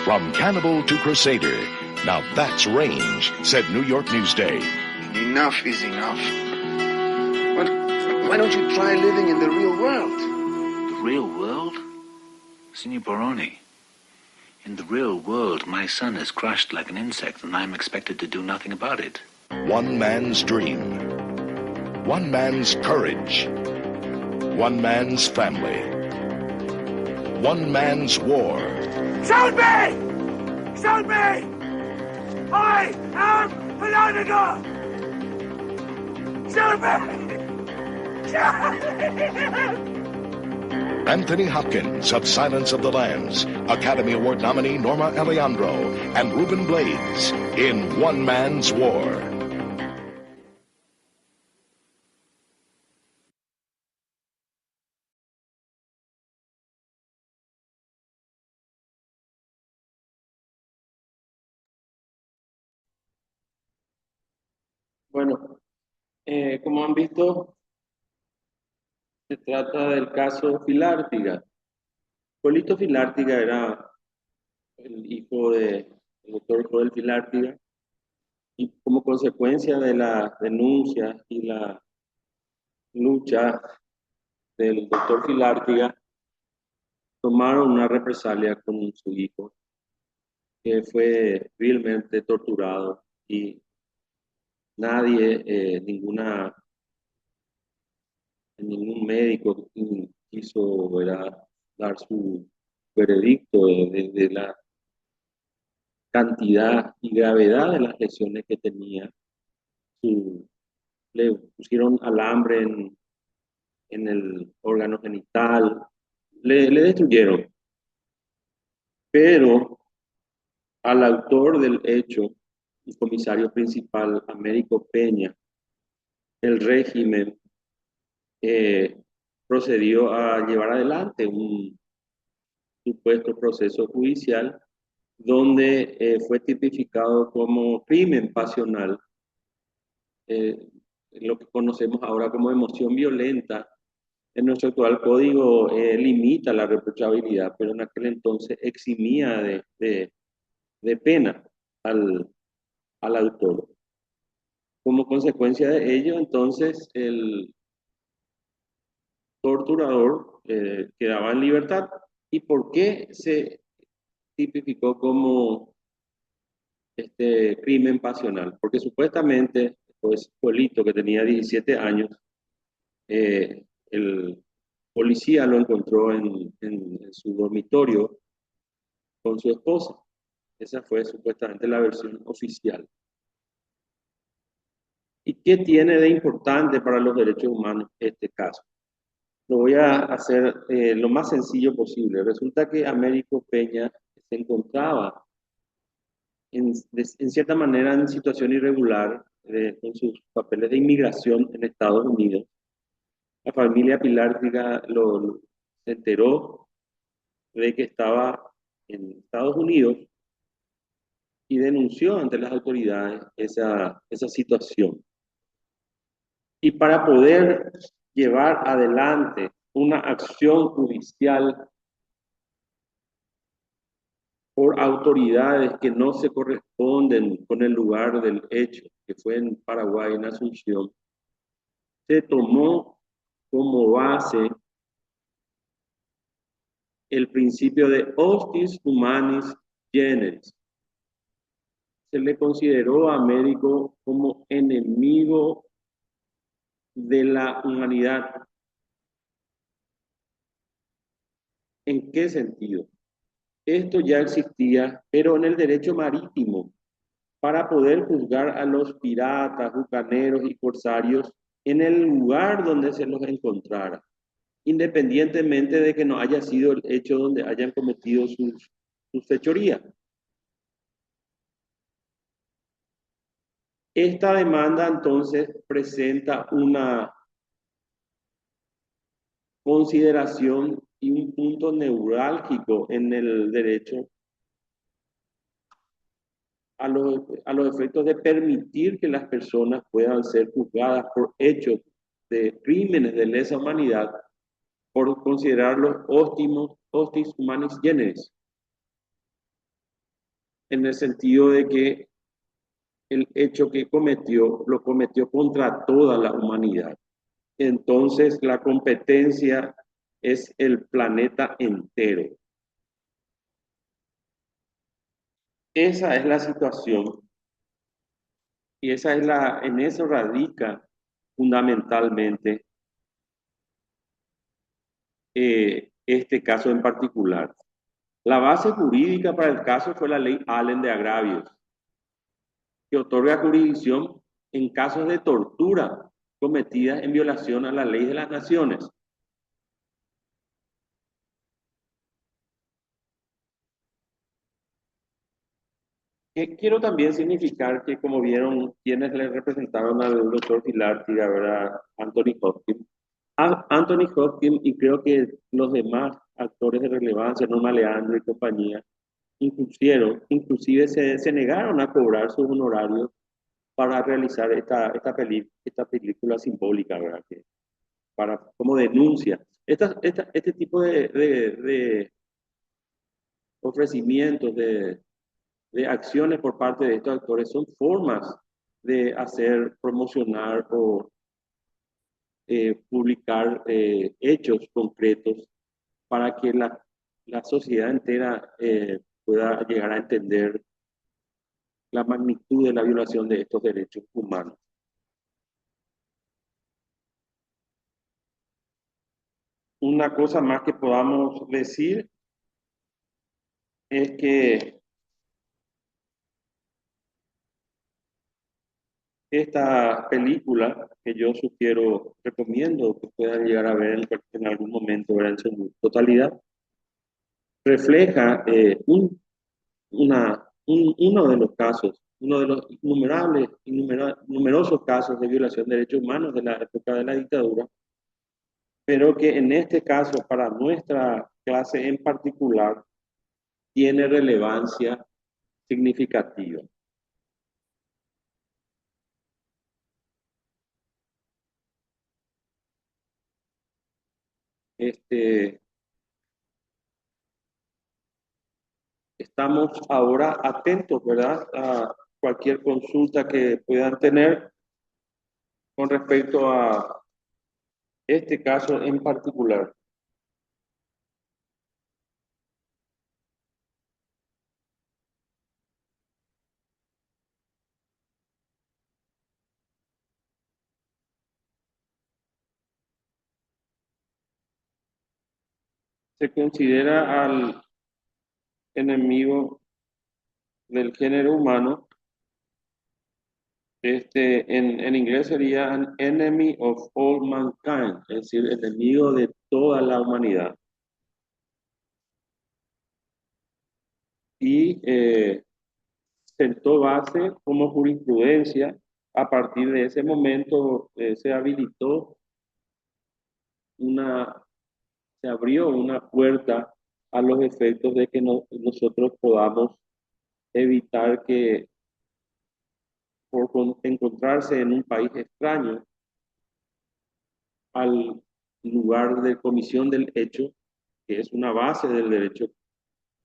From cannibal to crusader. Now that's range, said New York Newsday. Enough is enough. But why don't you try living in the real world? The real world? Signor Baroni, in the real world, my son is crushed like an insect and I'm expected to do nothing about it. One man's dream. One man's courage. One man's family. One man's war. Shoot me! Shoot me! I am Filotica! Shoot me! Shoot me! Anthony Hopkins of Silence of the Lambs, Academy Award nominee Norma Eliandro, and Ruben Blades in One Man's War. Bueno, como han visto, se trata del caso Filártiga. Polito Filártiga era el hijo del doctor Joel Filártiga y como consecuencia de la denuncia y la lucha del doctor Filártiga, tomaron una represalia con su hijo, que fue vilmente torturado y nadie, ningún médico quiso dar su veredicto de la cantidad y gravedad de las lesiones que tenía. Le pusieron alambre en el órgano genital, le destruyeron. Pero al autor del hecho, el comisario principal, Américo Peña, el régimen procedió a llevar adelante un supuesto proceso judicial donde fue tipificado como crimen pasional, lo que conocemos ahora como emoción violenta. En nuestro actual código limita la reprochabilidad, pero en aquel entonces eximía de pena al autor. Como consecuencia de ello, entonces el torturador quedaba en libertad. ¿Y por qué se tipificó como crimen pasional? Porque supuestamente, pues, Polito, que tenía 17 años, el policía lo encontró en su dormitorio con su esposa. Esa fue supuestamente la versión oficial. ¿Y qué tiene de importante para los derechos humanos este caso? Lo voy a hacer lo más sencillo posible. Resulta que Américo Peña se encontraba en cierta manera en situación irregular con sus papeles de inmigración en Estados Unidos. La familia Pilártiga se enteró de que estaba en Estados Unidos y denunció ante las autoridades esa situación. Y para poder llevar adelante una acción judicial por autoridades que no se corresponden con el lugar del hecho, que fue en Paraguay, en Asunción, se tomó como base el principio de hostis humanis generis. Se le consideró a Américo como enemigo de la humanidad. ¿En qué sentido? Esto ya existía, pero en el derecho marítimo, para poder juzgar a los piratas, bucaneros y corsarios en el lugar donde se los encontrara, independientemente de que no haya sido el hecho donde hayan cometido sus fechorías. Esta demanda entonces presenta una consideración y un punto neurálgico en el derecho a los efectos de permitir que las personas puedan ser juzgadas por hechos de crímenes de lesa humanidad por considerarlos hostis humanis generis, en el sentido de que el hecho que cometió, lo cometió contra toda la humanidad. Entonces, la competencia es el planeta entero. Esa es la situación y en eso radica fundamentalmente este caso en particular. La base jurídica para el caso fue la ley Allen de agravios, que otorga jurisdicción en casos de tortura cometidas en violación a la ley de las naciones. Quiero también significar que, como vieron quienes le representaron al doctor Pilártiga, ¿verdad? Anthony Hopkins. Anthony Hopkins y creo que los demás actores de relevancia, Norma Leandro y compañía, inclusive se negaron a cobrar sus honorarios para realizar esta película simbólica, ¿verdad? Como denuncia. Este tipo de ofrecimientos, de acciones por parte de estos actores son formas de promocionar o publicar hechos concretos para que la sociedad entera pueda llegar a entender la magnitud de la violación de estos derechos humanos. Una cosa más que podamos decir es que esta película que yo recomiendo que puedan llegar a ver en algún momento, en su totalidad, refleja uno de los casos, uno de los numerosos casos de violación de derechos humanos de la época de la dictadura, pero que en este caso, para nuestra clase en particular, tiene relevancia significativa. Estamos ahora atentos, ¿verdad?, a cualquier consulta que puedan tener con respecto a este caso en particular. Se considera al enemigo del género humano, en inglés sería an enemy of all mankind, es decir, enemigo de toda la humanidad. Y sentó base como jurisprudencia. A partir de ese momento se habilitó se abrió una puerta a los efectos de que nosotros podamos evitar que por encontrarse en un país extraño al lugar de comisión del hecho, que es una base del derecho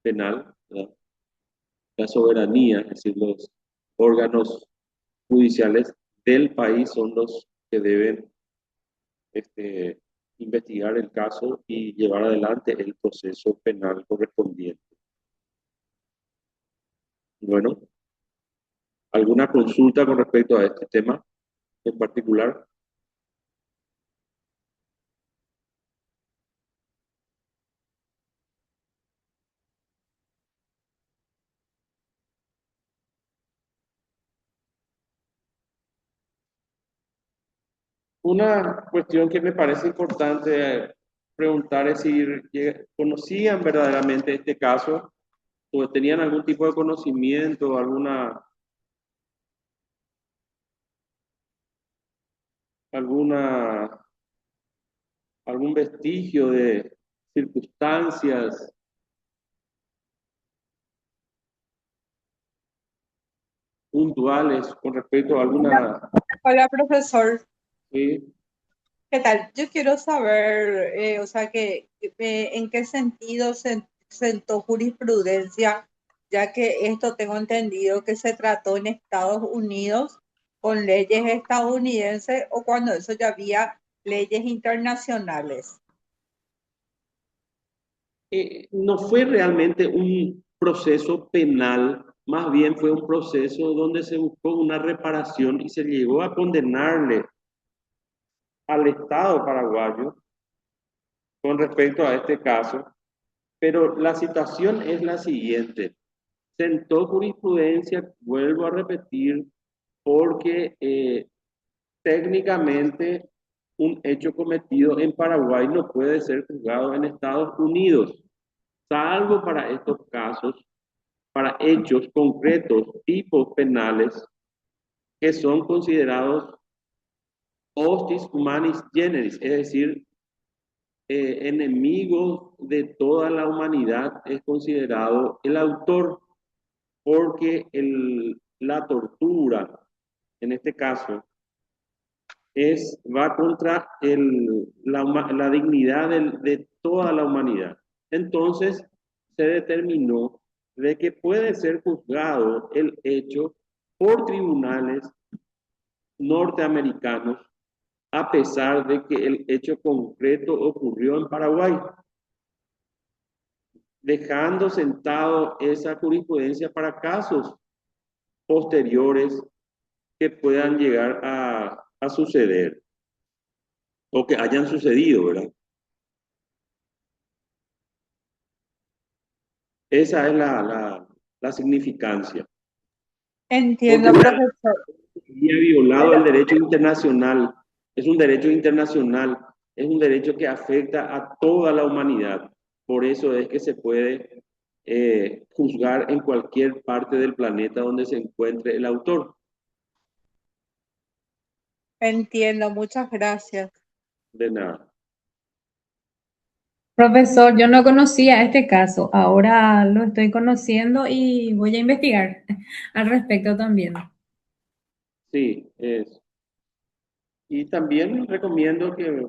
penal, ¿verdad? La soberanía, es decir, los órganos judiciales del país son los que deben investigar el caso y llevar adelante el proceso penal correspondiente. Bueno, ¿alguna consulta con respecto a este tema en particular? Una cuestión que me parece importante preguntar es si conocían verdaderamente este caso o tenían algún tipo de conocimiento, algún vestigio de circunstancias puntuales con respecto a alguna... Hola, profesor. Sí. ¿Qué tal? Yo quiero saber, o sea, en qué sentido se sentó jurisprudencia, ya que esto tengo entendido que se trató en Estados Unidos con leyes estadounidenses o cuando eso ya había leyes internacionales. No fue realmente un proceso penal, más bien fue un proceso donde se buscó una reparación y se llegó a condenarle al Estado paraguayo con respecto a este caso, pero la situación es la siguiente. Sentó jurisprudencia, vuelvo a repetir, porque técnicamente un hecho cometido en Paraguay no puede ser juzgado en Estados Unidos, salvo para estos casos, para hechos concretos, tipos penales, que son considerados hostis humanis generis, es decir, enemigos de toda la humanidad es considerado el autor, porque la tortura, en este caso, va contra la dignidad de toda la humanidad. Entonces, se determinó de que puede ser juzgado el hecho por tribunales norteamericanos, a pesar de que el hecho concreto ocurrió en Paraguay, dejando sentado esa jurisprudencia para casos posteriores que puedan llegar a suceder o que hayan sucedido, ¿verdad? Esa es la significancia. Entiendo, porque profesor. había violado el derecho internacional. Es un derecho internacional, es un derecho que afecta a toda la humanidad. Por eso es que se puede juzgar en cualquier parte del planeta donde se encuentre el autor. Entiendo, muchas gracias. De nada. Profesor, yo no conocía este caso, ahora lo estoy conociendo y voy a investigar al respecto también. Sí, es. Y también recomiendo que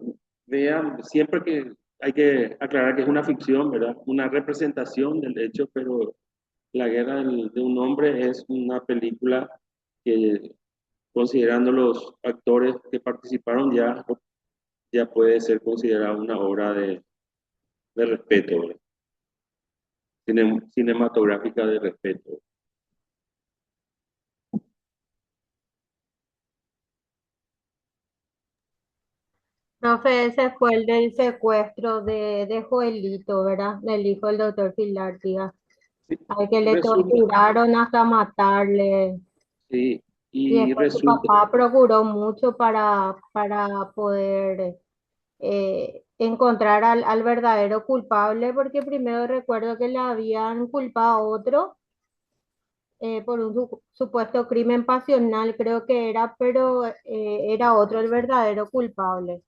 vean, siempre que hay que aclarar que es una ficción, ¿verdad? Una representación del hecho, pero La guerra de un hombre es una película que considerando los actores que participaron, ya puede ser considerada una obra de respeto, ¿verdad? Cinematográfica de respeto. Profe, ese fue el del secuestro de Joelito, ¿verdad? Del hijo del doctor Filártiga. Sí, Al que le resulta, torturaron hasta matarle. sí, Y y después su resulta, papá procuró mucho para poder encontrar al verdadero culpable, porque primero recuerdo que le habían culpado a otro por un supuesto crimen pasional, creo que era, pero era otro el verdadero culpable,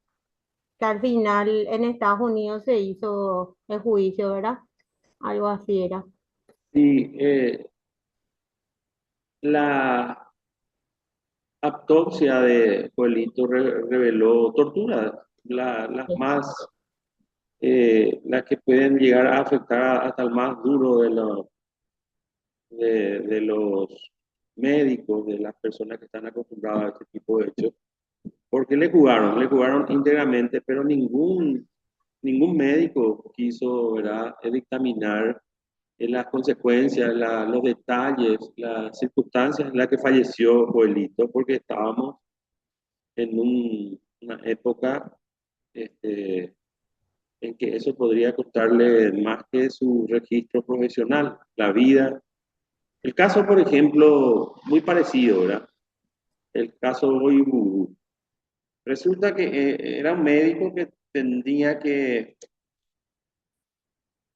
que al final en Estados Unidos se hizo el juicio, ¿verdad? Algo así era. sí, la autopsia de Joelito reveló torturas, las que pueden llegar a afectar hasta el más duro de los médicos, de las personas que están acostumbradas a este tipo de hechos, porque le jugaron íntegramente, pero ningún médico quiso, ¿verdad?, dictaminar las consecuencias, los detalles, las circunstancias en las que falleció Joelito, porque estábamos en una época este, en que eso podría costarle más que su registro profesional, la vida. El caso, por ejemplo, muy parecido, ¿verdad? El caso Oiburu. Resulta que era un médico que tenía que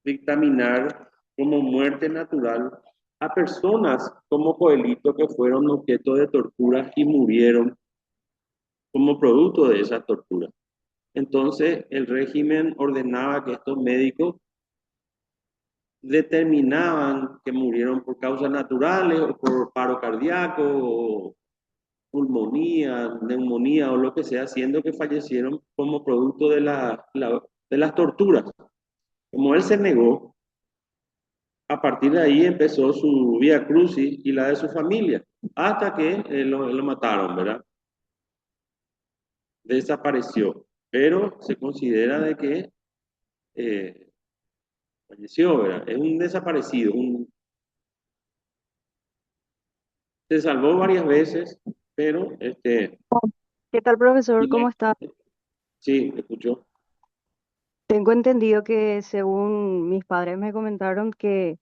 dictaminar como muerte natural a personas como Joelito que fueron objeto de torturas y murieron como producto de esas torturas. Entonces, el régimen ordenaba que estos médicos determinaban que murieron por causas naturales o por paro cardíaco o pulmonía, neumonía o lo que sea, siendo que fallecieron como producto de las torturas. Como él se negó, a partir de ahí empezó su vía crucis y la de su familia, hasta que lo mataron, ¿verdad? Desapareció, pero se considera de que eh, falleció, ¿verdad? Es un desaparecido, se salvó varias veces, pero ¿Qué tal, profesor? ¿Cómo tiene- está? sí, escuchó. Tengo entendido que según mis padres me comentaron que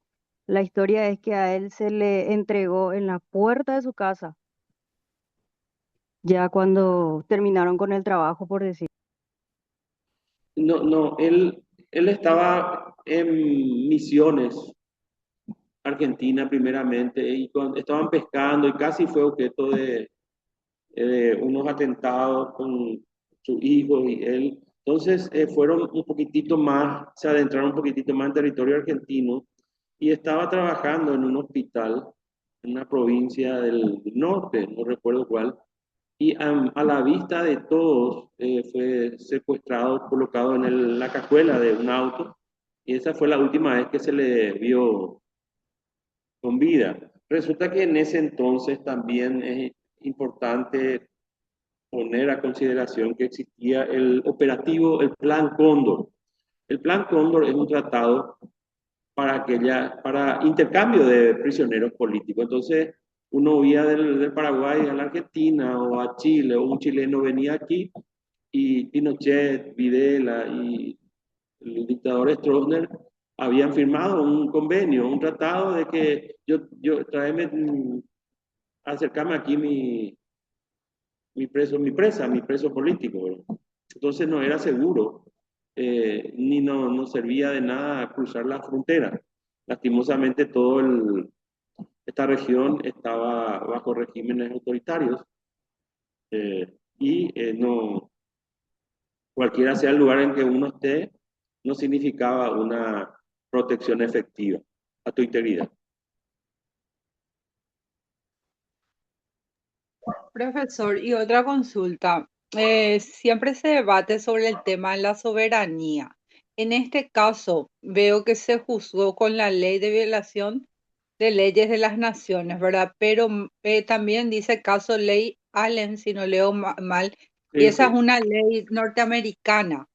la historia es que a él se le entregó en la puerta de su casa, ya cuando terminaron con el trabajo, por decir. No, no, él estaba en Misiones, Argentina primeramente, y cuando estaban pescando y casi fue objeto de unos atentados con su hijo y él. Entonces fueron un poquitito más, se adentraron un poquitito más en territorio argentino y estaba trabajando en un hospital en una provincia del norte, no recuerdo cuál, y a la vista de todos fue secuestrado, colocado en la cajuela de un auto, y esa fue la última vez que se le vio con vida. Resulta que en ese entonces también es importante poner a consideración que existía el operativo, el Plan Cóndor. El Plan Cóndor es un tratado para intercambio de prisioneros políticos. Entonces, uno iba del Paraguay a la Argentina o a Chile, o un chileno venía aquí y Pinochet, Videla y el dictador Stroessner habían firmado un convenio, un tratado de que tráeme, acercame aquí mi preso político, ¿verdad? Entonces no era seguro, ni no servía de nada cruzar la frontera. Lastimosamente esta región estaba bajo regímenes autoritarios no, cualquiera sea el lugar en que uno esté, no significaba una protección efectiva a tu integridad. Profesor, y otra consulta. Siempre se debate sobre el tema de la soberanía. En este caso, veo que se juzgó con la ley de violación de leyes de las naciones, ¿verdad? Pero también dice caso ley Allen, si no leo mal, y Sí, esa sí. es una ley norteamericana.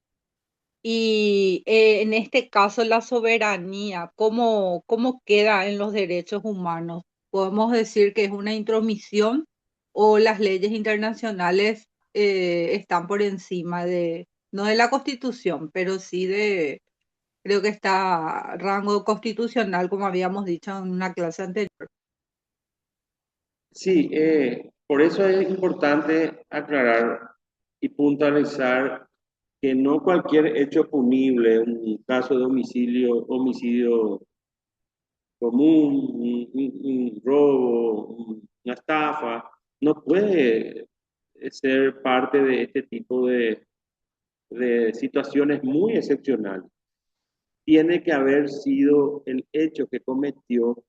Y en este caso, la soberanía, ¿cómo queda en los derechos humanos? ¿Podemos decir que es una intromisión o las leyes internacionales están por encima de, no de la Constitución, pero sí de, creo que está a rango constitucional, como habíamos dicho en una clase anterior? Sí, por eso es importante aclarar y puntualizar que no cualquier hecho punible, un caso de homicidio común, un robo, una estafa, no puede ser parte de este tipo de situaciones muy excepcionales. Tiene que haber sido el hecho que cometió,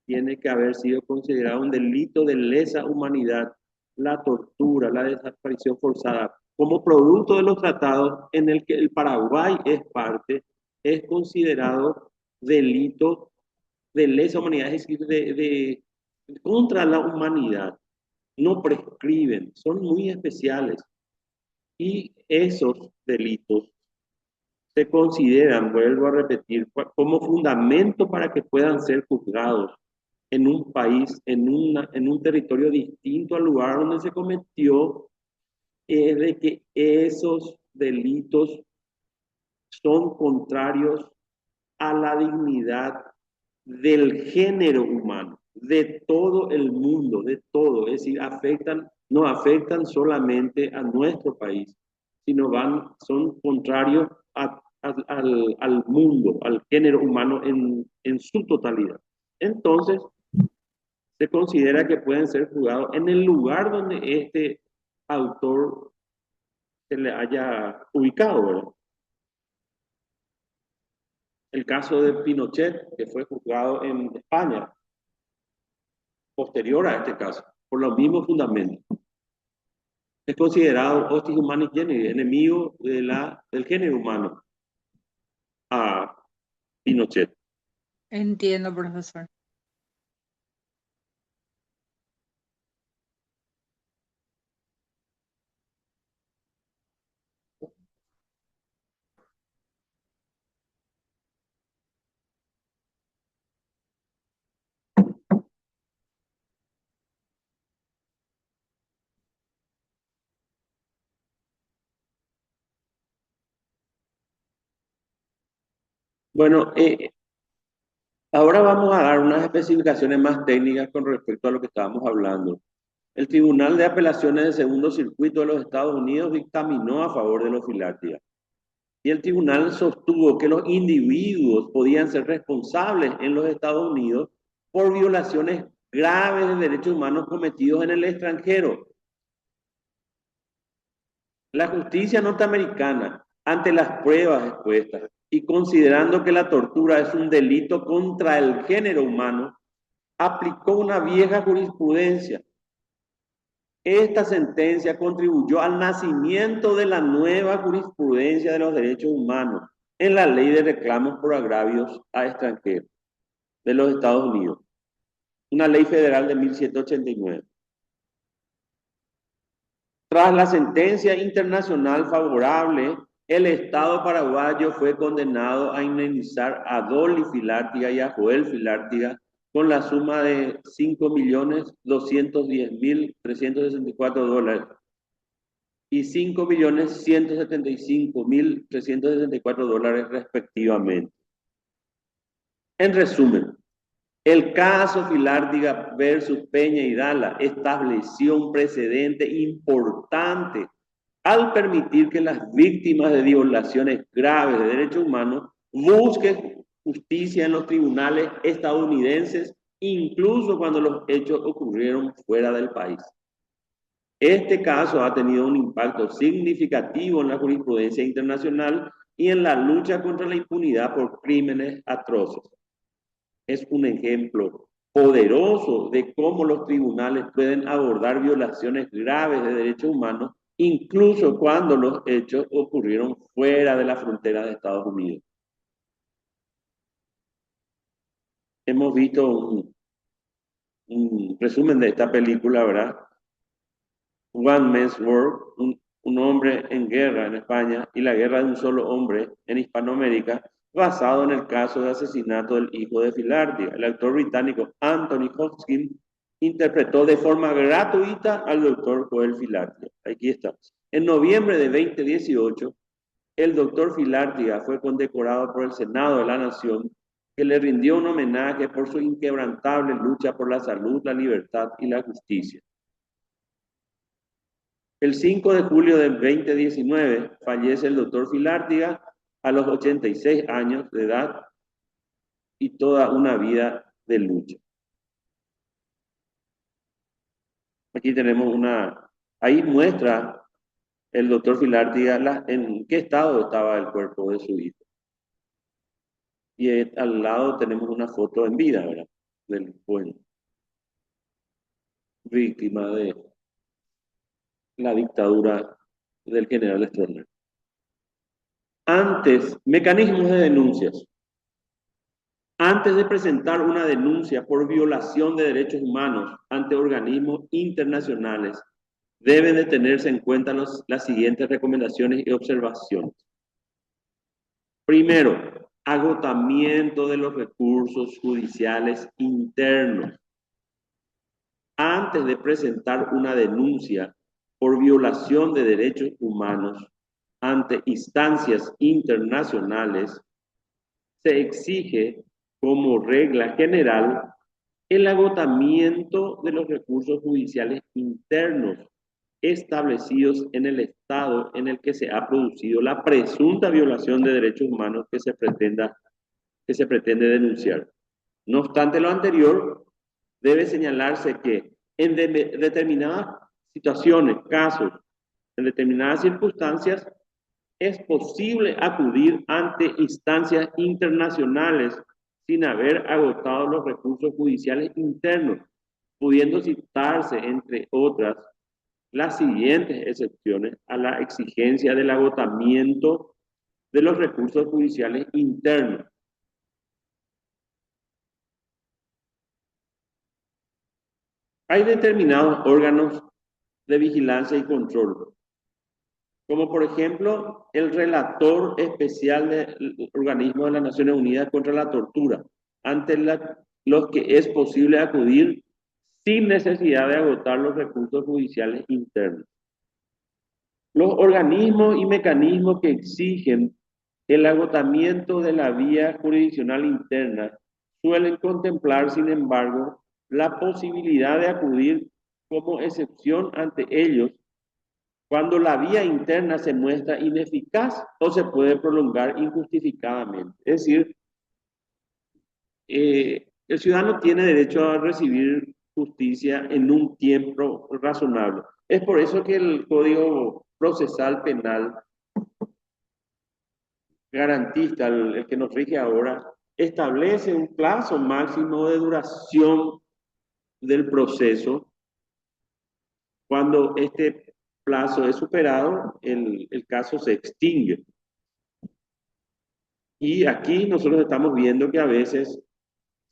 tiene que haber sido considerado un delito de lesa humanidad, la tortura, la desaparición forzada, como producto de los tratados en el que el Paraguay es parte, es considerado delito de lesa humanidad, es decir, contra la humanidad. No prescriben, son muy especiales. Y esos delitos se consideran, vuelvo a repetir, como fundamento para que puedan ser juzgados en un país, en un territorio distinto al lugar donde se cometió, de que esos delitos son contrarios a la dignidad del género humano, de todo el mundo, de todo. Es decir, no afectan solamente a nuestro país, sino son contrarios al mundo, al género humano en su totalidad. Entonces, se considera que pueden ser juzgados en el lugar donde este autor se le haya ubicado, ¿verdad? El caso de Pinochet, que fue juzgado en España, posterior a este caso, por los mismos fundamentos. Es considerado hostis humanis generis, enemigo del género humano, a Pinochet. Entiendo, profesor. Bueno, ahora vamos a dar unas especificaciones más técnicas con respecto a lo que estábamos hablando. El Tribunal de Apelaciones del Segundo Circuito de los Estados Unidos dictaminó a favor de los Filártiga. Y el tribunal sostuvo que los individuos podían ser responsables en los Estados Unidos por violaciones graves de derechos humanos cometidos en el extranjero. La justicia norteamericana, ante las pruebas expuestas y considerando que la tortura es un delito contra el género humano, aplicó una vieja jurisprudencia. Esta sentencia contribuyó al nacimiento de la nueva jurisprudencia de los derechos humanos en la ley de reclamos por agravios a extranjeros de los Estados Unidos, una ley federal de 1789. Tras la sentencia internacional favorable, el Estado paraguayo fue condenado a indemnizar a Dolly Filártiga y a Joel Filártiga con la suma de $5.210.364 y $5.175.364 respectivamente. En resumen, el caso Filártiga versus Peña y Dala estableció un precedente importante al permitir que las víctimas de violaciones graves de derechos humanos busquen justicia en los tribunales estadounidenses, incluso cuando los hechos ocurrieron fuera del país. Este caso ha tenido un impacto significativo en la jurisprudencia internacional y en la lucha contra la impunidad por crímenes atroces. Es un ejemplo poderoso de cómo los tribunales pueden abordar violaciones graves de derechos humanos, incluso cuando los hechos ocurrieron fuera de la frontera de Estados Unidos. Hemos visto un resumen de esta película, ¿verdad? One Man's War, un hombre en guerra en España, y La guerra de un solo hombre en Hispanoamérica, basado en el caso de asesinato del hijo de Filardi. El actor británico Anthony Hopkins interpretó de forma gratuita al doctor Joel Filardi. Aquí está. En noviembre de 2018, el doctor Filartiga fue condecorado por el Senado de la Nación, que le rindió un homenaje por su inquebrantable lucha por la salud, la libertad y la justicia. El 5 de julio de 2019 fallece el doctor Filartiga a los 86 años de edad y toda una vida de lucha. Aquí tenemos ahí muestra el doctor Filartiga en qué estado estaba el cuerpo de su hijo. Y al lado tenemos una foto en vida, ¿verdad? Del joven víctima de la dictadura del general Stroessner. Mecanismos de denuncias. Antes de presentar una denuncia por violación de derechos humanos ante organismos internacionales, deben de tenerse en cuenta las siguientes recomendaciones y observaciones. Primero, agotamiento de los recursos judiciales internos. Antes de presentar una denuncia por violación de derechos humanos ante instancias internacionales, se exige como regla general el agotamiento de los recursos judiciales internos establecidos en el estado en el que se ha producido la presunta violación de derechos humanos que se pretende denunciar. No obstante lo anterior, debe señalarse que en determinadas situaciones, casos, en determinadas circunstancias, es posible acudir ante instancias internacionales sin haber agotado los recursos judiciales internos, pudiendo citarse, entre otras, las siguientes excepciones a la exigencia del agotamiento de los recursos judiciales internos. Hay determinados órganos de vigilancia y control, como por ejemplo el relator especial del organismo de las Naciones Unidas contra la tortura, ante los que es posible acudir sin necesidad de agotar los recursos judiciales internos. Los organismos y mecanismos que exigen el agotamiento de la vía jurisdiccional interna suelen contemplar, sin embargo, la posibilidad de acudir como excepción ante ellos cuando la vía interna se muestra ineficaz o se puede prolongar injustificadamente. Es decir, el ciudadano tiene derecho a recibir justicia en un tiempo razonable. Es por eso que el Código Procesal Penal garantista, el que nos rige ahora, establece un plazo máximo de duración del proceso. Cuando este plazo es superado, el caso se extingue. Y aquí nosotros estamos viendo que a veces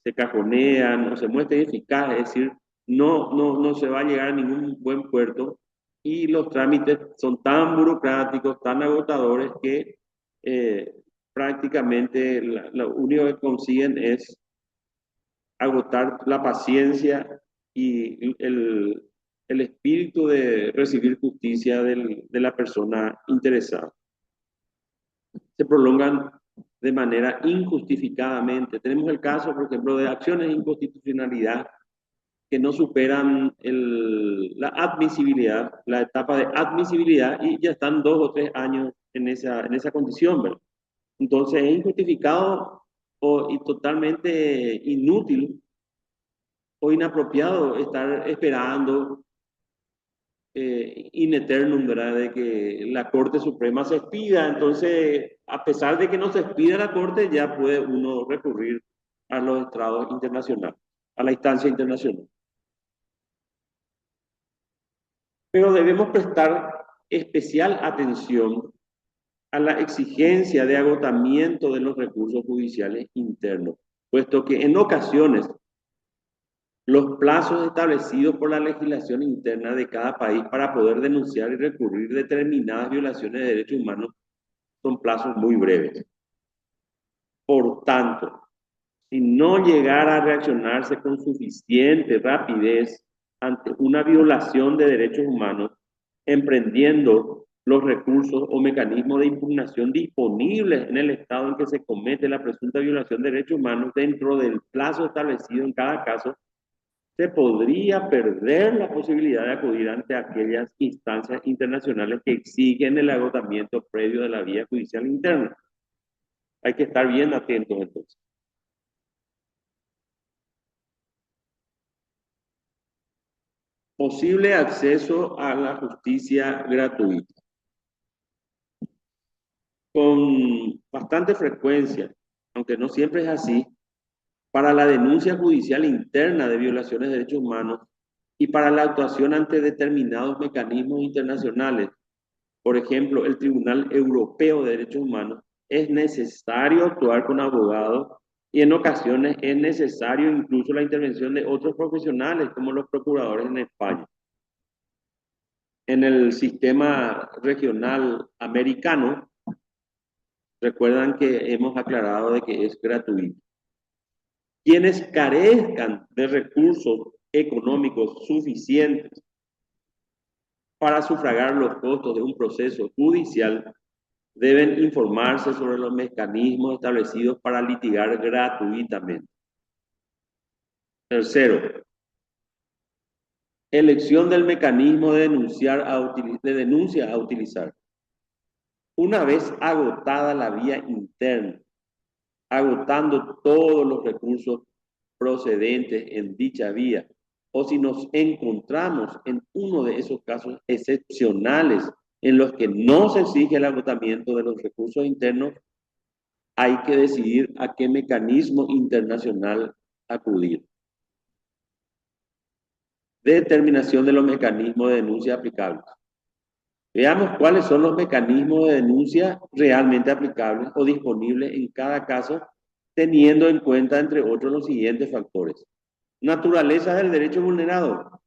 se cajonean o se muestra eficaz, es decir, no se va a llegar a ningún buen puerto y los trámites son tan burocráticos, tan agotadores que prácticamente lo único que consiguen es agotar la paciencia y el espíritu de recibir justicia de la persona interesada. Se prolongan de manera injustificadamente. Tenemos el caso, por ejemplo, de acciones de inconstitucionalidad que no superan la admisibilidad, la etapa de admisibilidad, y ya están 2 o 3 años en esa condición, ¿verdad? Entonces es injustificado y totalmente inútil o inapropiado estar esperando in eternum, ¿verdad? De que la Corte Suprema se expida. Entonces, a pesar de que no se expida la Corte, ya puede uno recurrir a los estrados internacionales, a la instancia internacional. Pero debemos prestar especial atención a la exigencia de agotamiento de los recursos judiciales internos, puesto que en ocasiones Los plazos establecidos por la legislación interna de cada país para poder denunciar y recurrir determinadas violaciones de derechos humanos son plazos muy breves. Por tanto, si no llegara a reaccionarse con suficiente rapidez ante una violación de derechos humanos, emprendiendo los recursos o mecanismos de impugnación disponibles en el estado en que se comete la presunta violación de derechos humanos dentro del plazo establecido en cada caso, se podría perder la posibilidad de acudir ante aquellas instancias internacionales que exigen el agotamiento previo de la vía judicial interna. Hay que estar bien atentos entonces. Posible acceso a la justicia gratuita. Con bastante frecuencia, aunque no siempre es así, para la denuncia judicial interna de violaciones de derechos humanos y para la actuación ante determinados mecanismos internacionales, por ejemplo, el Tribunal Europeo de Derechos Humanos, es necesario actuar con abogados y en ocasiones es necesario incluso la intervención de otros profesionales como los procuradores en España. En el sistema regional americano, recuerdan que hemos aclarado de que es gratuito. Quienes carezcan de recursos económicos suficientes para sufragar los costos de un proceso judicial deben informarse sobre los mecanismos establecidos para litigar gratuitamente. Tercero, elección del mecanismo de denuncia a utilizar. Una vez agotada la vía interna, agotando todos los recursos procedentes en dicha vía, o si nos encontramos en uno de esos casos excepcionales en los que no se exige el agotamiento de los recursos internos, hay que decidir a qué mecanismo internacional acudir. Determinación de los mecanismos de denuncia aplicables. Veamos cuáles son los mecanismos de denuncia realmente aplicables o disponibles en cada caso, teniendo en cuenta, entre otros, los siguientes factores. Naturaleza del derecho vulnerado.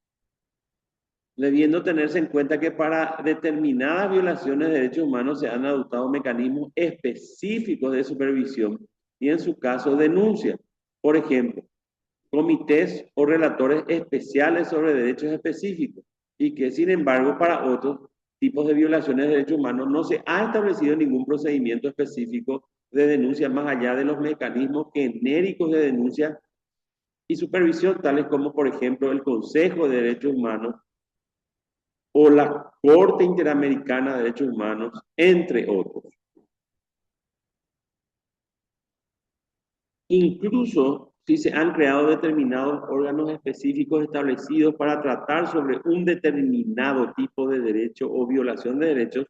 Debiendo tenerse en cuenta que para determinadas violaciones de derechos humanos se han adoptado mecanismos específicos de supervisión y, en su caso, denuncia. Por ejemplo, comités o relatores especiales sobre derechos específicos y que, sin embargo, para otros tipos de violaciones de derechos humanos no se ha establecido ningún procedimiento específico de denuncia más allá de los mecanismos genéricos de denuncia y supervisión, tales como, por ejemplo, el Consejo de Derechos Humanos o la Corte Interamericana de Derechos Humanos, entre otros. Incluso si se han creado determinados órganos específicos establecidos para tratar sobre un determinado tipo de derecho o violación de derechos,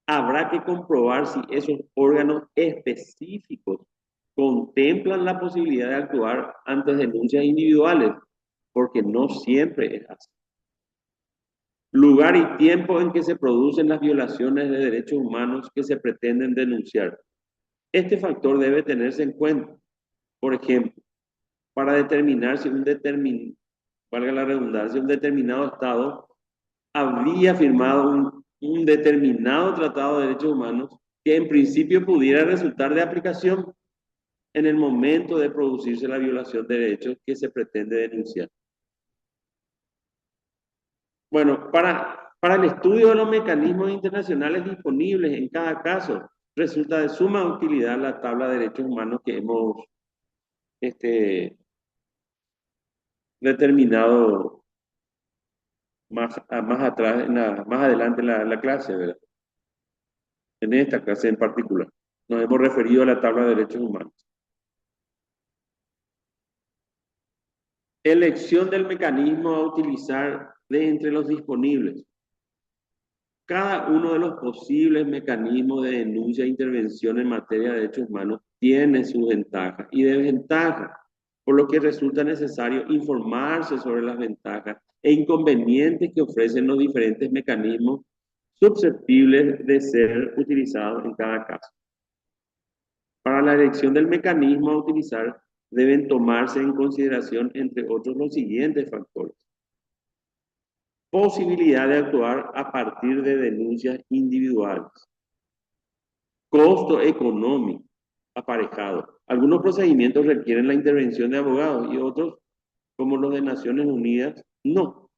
habrá que comprobar si esos órganos específicos contemplan la posibilidad de actuar ante denuncias individuales, porque no siempre es así. Lugar y tiempo en que se producen las violaciones de derechos humanos que se pretenden denunciar. Este factor debe tenerse en cuenta. Por ejemplo, para determinar si valga la redundancia, un determinado Estado habría firmado un determinado tratado de derechos humanos que en principio pudiera resultar de aplicación en el momento de producirse la violación de derechos que se pretende denunciar. Bueno, para el estudio de los mecanismos internacionales disponibles en cada caso, resulta de suma utilidad la tabla de derechos humanos que hemos determinado más atrás, más adelante en la clase, ¿verdad? En esta clase en particular. Nos hemos referido a la tabla de derechos humanos. Elección del mecanismo a utilizar de entre los disponibles. Cada uno de los posibles mecanismos de denuncia e intervención en materia de derechos humanos tiene sus ventajas y desventajas, por lo que resulta necesario informarse sobre las ventajas e inconvenientes que ofrecen los diferentes mecanismos susceptibles de ser utilizados en cada caso. Para la elección del mecanismo a utilizar, deben tomarse en consideración, entre otros, los siguientes factores. Posibilidad de actuar a partir de denuncias individuales. Costo económico aparejado. Algunos procedimientos requieren la intervención de abogados y otros, como los de Naciones Unidas, no.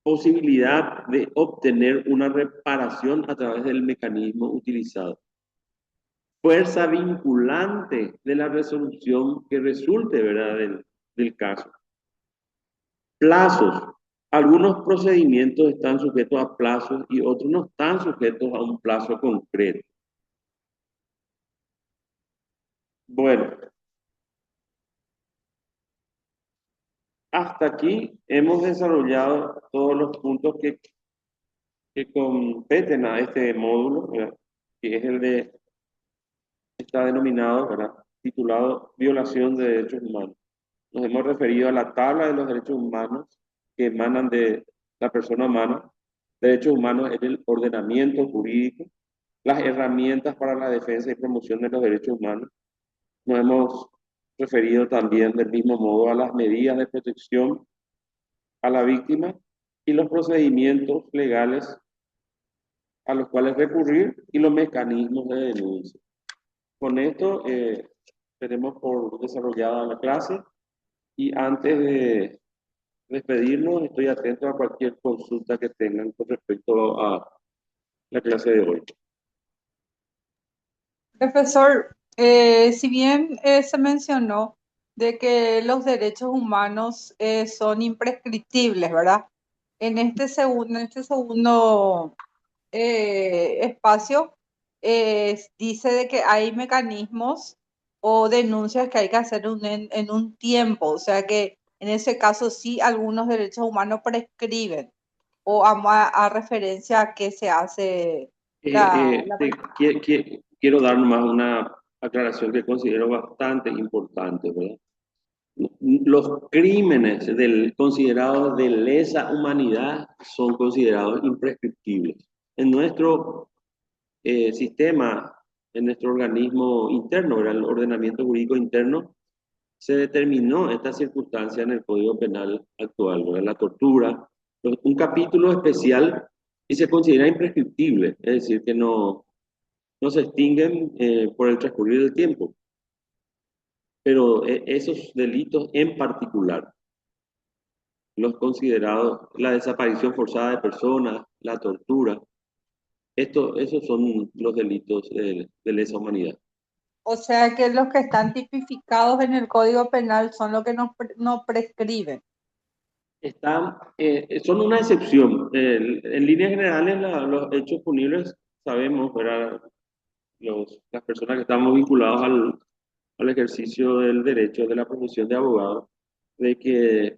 Posibilidad de obtener una reparación a través del mecanismo utilizado. Fuerza vinculante de la resolución que resulte, ¿verdad?, del caso. Plazos. Algunos procedimientos están sujetos a plazos y otros no están sujetos a un plazo concreto. Bueno, hasta aquí hemos desarrollado todos los puntos que competen a este módulo, ¿verdad?, que es el de, está denominado, ¿verdad?, titulado Violación de Derechos Humanos. Nos hemos referido a la tabla de los derechos humanos que emanan de la persona humana, derechos humanos en el ordenamiento jurídico, las herramientas para la defensa y promoción de los derechos humanos. Nos hemos referido también del mismo modo a las medidas de protección a la víctima y los procedimientos legales a los cuales recurrir y los mecanismos de denuncia. Con esto tenemos por desarrollada la clase y antes de despedirnos estoy atento a cualquier consulta que tengan con respecto a la clase de hoy. Profesor, si bien se mencionó de que los derechos humanos son imprescriptibles, ¿verdad? En este segundo espacio dice de que hay mecanismos o denuncias que hay que hacer en un tiempo, o sea que en ese caso sí algunos derechos humanos prescriben, o a referencia a qué se hace Quiero dar nomás una aclaración que considero bastante importante, ¿verdad? Los crímenes considerados de lesa humanidad son considerados imprescriptibles. En nuestro sistema, en nuestro organismo interno, ¿verdad?, el ordenamiento jurídico interno, se determinó esta circunstancia en el Código Penal actual, ¿verdad?, la tortura, un capítulo especial y se considera imprescriptible, es decir, que no se extinguen por el transcurrir del tiempo. Pero esos delitos en particular, los considerados, la desaparición forzada de personas, la tortura, esos son los delitos de lesa humanidad. O sea que los que están tipificados en el Código Penal son los que no prescriben. Son una excepción. En líneas generales, los hechos punibles, sabemos, ¿verdad?, las personas que estamos vinculados al ejercicio del derecho de la profesión de abogado, de que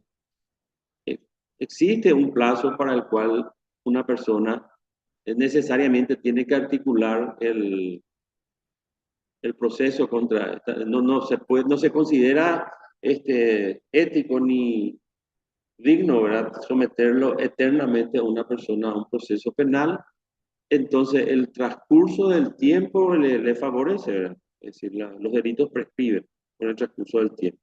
existe un plazo para el cual una persona necesariamente tiene que articular el proceso contra, no se considera ético ni digno, ¿verdad?, someterlo eternamente a una persona a un proceso penal. Entonces el transcurso del tiempo le favorece, ¿verdad? Es decir, los delitos prescriben con el transcurso del tiempo.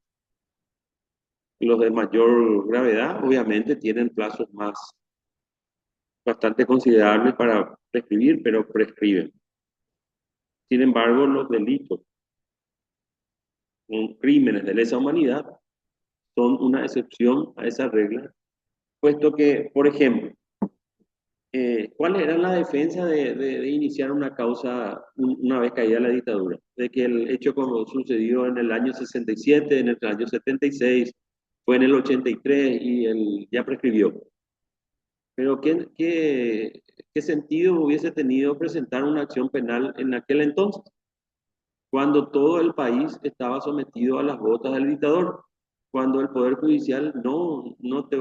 Los de mayor gravedad, obviamente, tienen plazos bastante considerables para prescribir, pero prescriben. Sin embargo, los delitos con crímenes de lesa humanidad son una excepción a esa regla, puesto que, por ejemplo, ¿cuál era la defensa de iniciar una causa una vez caída la dictadura? De que el hecho como sucedió en el año 67, en el año 76, fue en el 83 y ya prescribió. Pero ¿qué sentido hubiese tenido presentar una acción penal en aquel entonces, cuando todo el país estaba sometido a las botas del dictador, cuando el Poder Judicial no te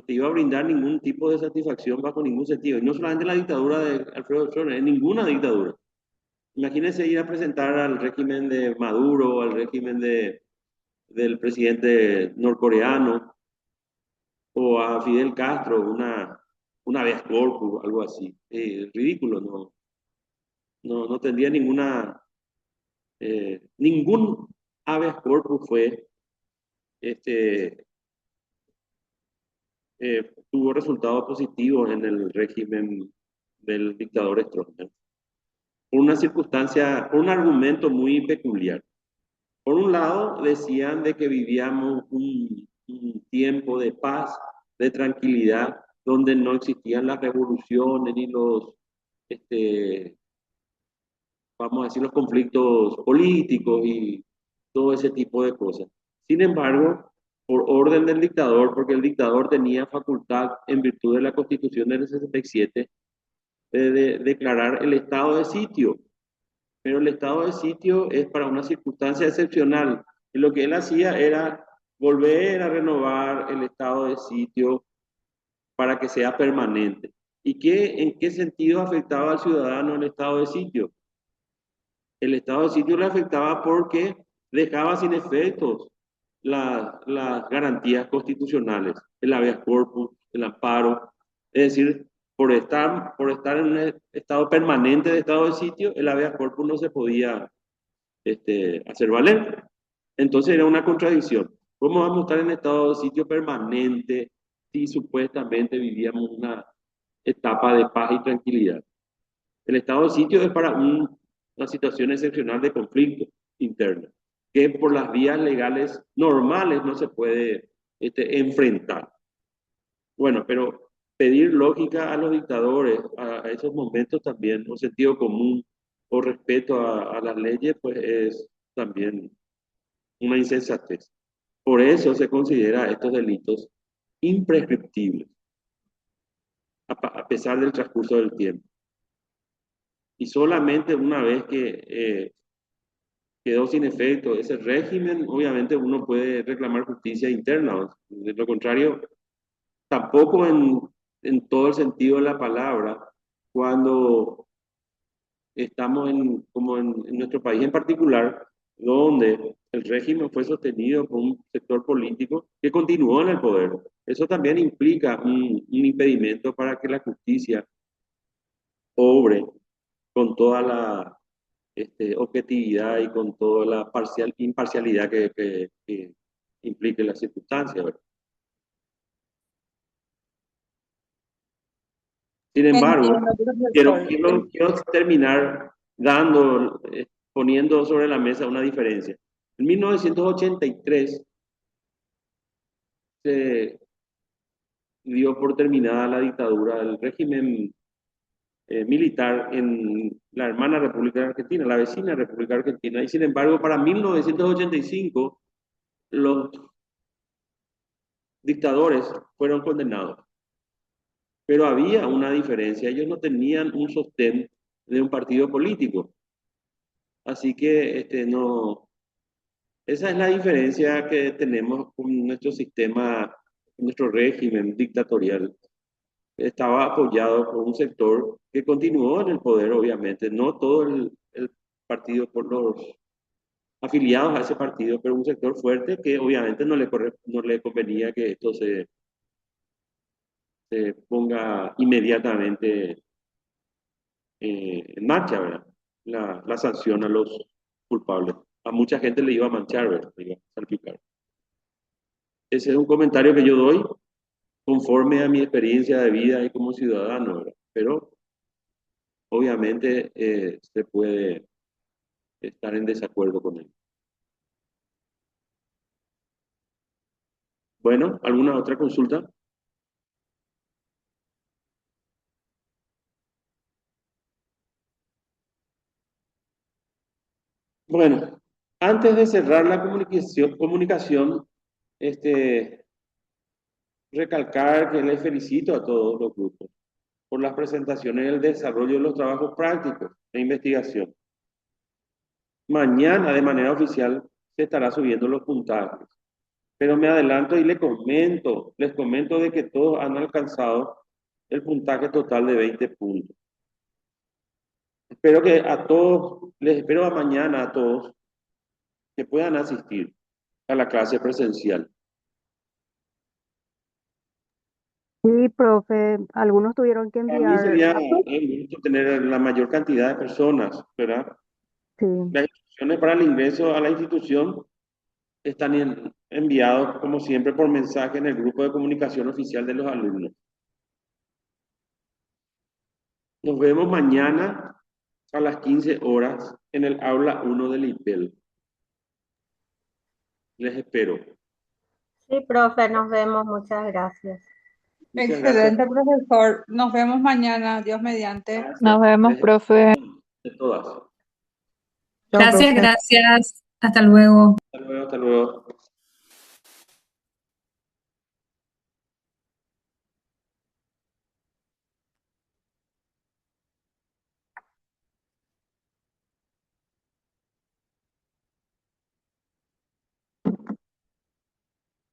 iba a brindar ningún tipo de satisfacción bajo ningún sentido? Y no solamente la dictadura de Alfredo Stroessner, en ninguna dictadura. Imagínense ir a presentar al régimen de Maduro, al régimen del presidente norcoreano, o a Fidel Castro, una habeas corpus, algo así. Ridículo, no tendría ninguna ningún habeas corpus tuvo resultados positivos en el régimen del dictador Stroessner. Por una circunstancia, por un argumento muy peculiar. Por un lado, decían de que vivíamos un tiempo de paz, de tranquilidad, donde no existían las revoluciones ni los, vamos a decir, los conflictos políticos y todo ese tipo de cosas. Sin embargo, por orden del dictador, porque el dictador tenía facultad en virtud de la Constitución del 67 de declarar el estado de sitio, pero el estado de sitio es para una circunstancia excepcional. Y lo que él hacía era volver a renovar el estado de sitio para que sea permanente. ¿Y en qué sentido afectaba al ciudadano el estado de sitio? El estado de sitio le afectaba porque dejaba sin efectos las garantías constitucionales, el habeas corpus, el amparo. Es decir, por estar en un estado permanente de estado de sitio, el habeas corpus no se podía hacer valer. Entonces era una contradicción. ¿Cómo vamos a estar en estado de sitio permanente si supuestamente vivíamos una etapa de paz y tranquilidad? El estado de sitio es para una situación excepcional de conflicto interno, que por las vías legales normales no se puede enfrentar. Bueno, pero pedir lógica a los dictadores a esos momentos también, o sentido común, o respeto a las leyes, pues es también una insensatez. Por eso se considera estos delitos imprescriptibles, a pesar del transcurso del tiempo. Y solamente una vez que quedó sin efecto ese régimen, obviamente uno puede reclamar justicia interna. De lo contrario, tampoco en todo el sentido de la palabra, cuando estamos como en nuestro país en particular, donde el régimen fue sostenido por un sector político que continuó en el poder. Eso también implica un impedimento para que la justicia obre con toda la objetividad y con toda la imparcialidad que implique la circunstancia, ¿verdad? Sin embargo, quiero terminar poniendo sobre la mesa una diferencia. En 1983 se dio por terminada la dictadura del régimen militar en la hermana República Argentina, la vecina República Argentina, y sin embargo para 1985 los dictadores fueron condenados. Pero había una diferencia, ellos no tenían un sostén de un partido político. Así que no, esa es la diferencia que tenemos con nuestro sistema, nuestro régimen dictatorial. Estaba apoyado por un sector que continuó en el poder, obviamente, no todo el partido por los afiliados a ese partido, pero un sector fuerte que obviamente no le convenía que esto se ponga inmediatamente en marcha, ¿verdad? La sanción a los culpables. A mucha gente le iba a manchar, ¿verdad? Le iba a salpicar. Ese es un comentario que yo doy conforme a mi experiencia de vida y como ciudadano, ¿verdad? Pero obviamente se puede estar en desacuerdo con él. Bueno, ¿alguna otra consulta? Bueno, antes de cerrar la comunicación, recalcar que les felicito a todos los grupos por las presentaciones y el desarrollo de los trabajos prácticos de investigación. Mañana, de manera oficial, se estará subiendo los puntajes. Pero me adelanto y les comento de que todos han alcanzado el puntaje total de 20 puntos. Espero que a todos, les espero a mañana a todos que puedan asistir a la clase presencial. Sí, profe, algunos tuvieron que Para mí enviar. sería un gusto tener la mayor cantidad de personas, ¿verdad? Sí. La instrucciones para el ingreso a la institución están enviados, como siempre, por mensaje en el grupo de comunicación oficial de los alumnos. Nos vemos mañana a las 15 horas en el aula 1 del IPEL. Les espero. Sí, profe, nos vemos. Muchas gracias. Muchas Excelente, gracias. profesor. Nos vemos mañana. Dios mediante. Nos vemos, Les profe. espero de todas. Gracias, gracias. Hasta luego. Hasta luego, hasta luego.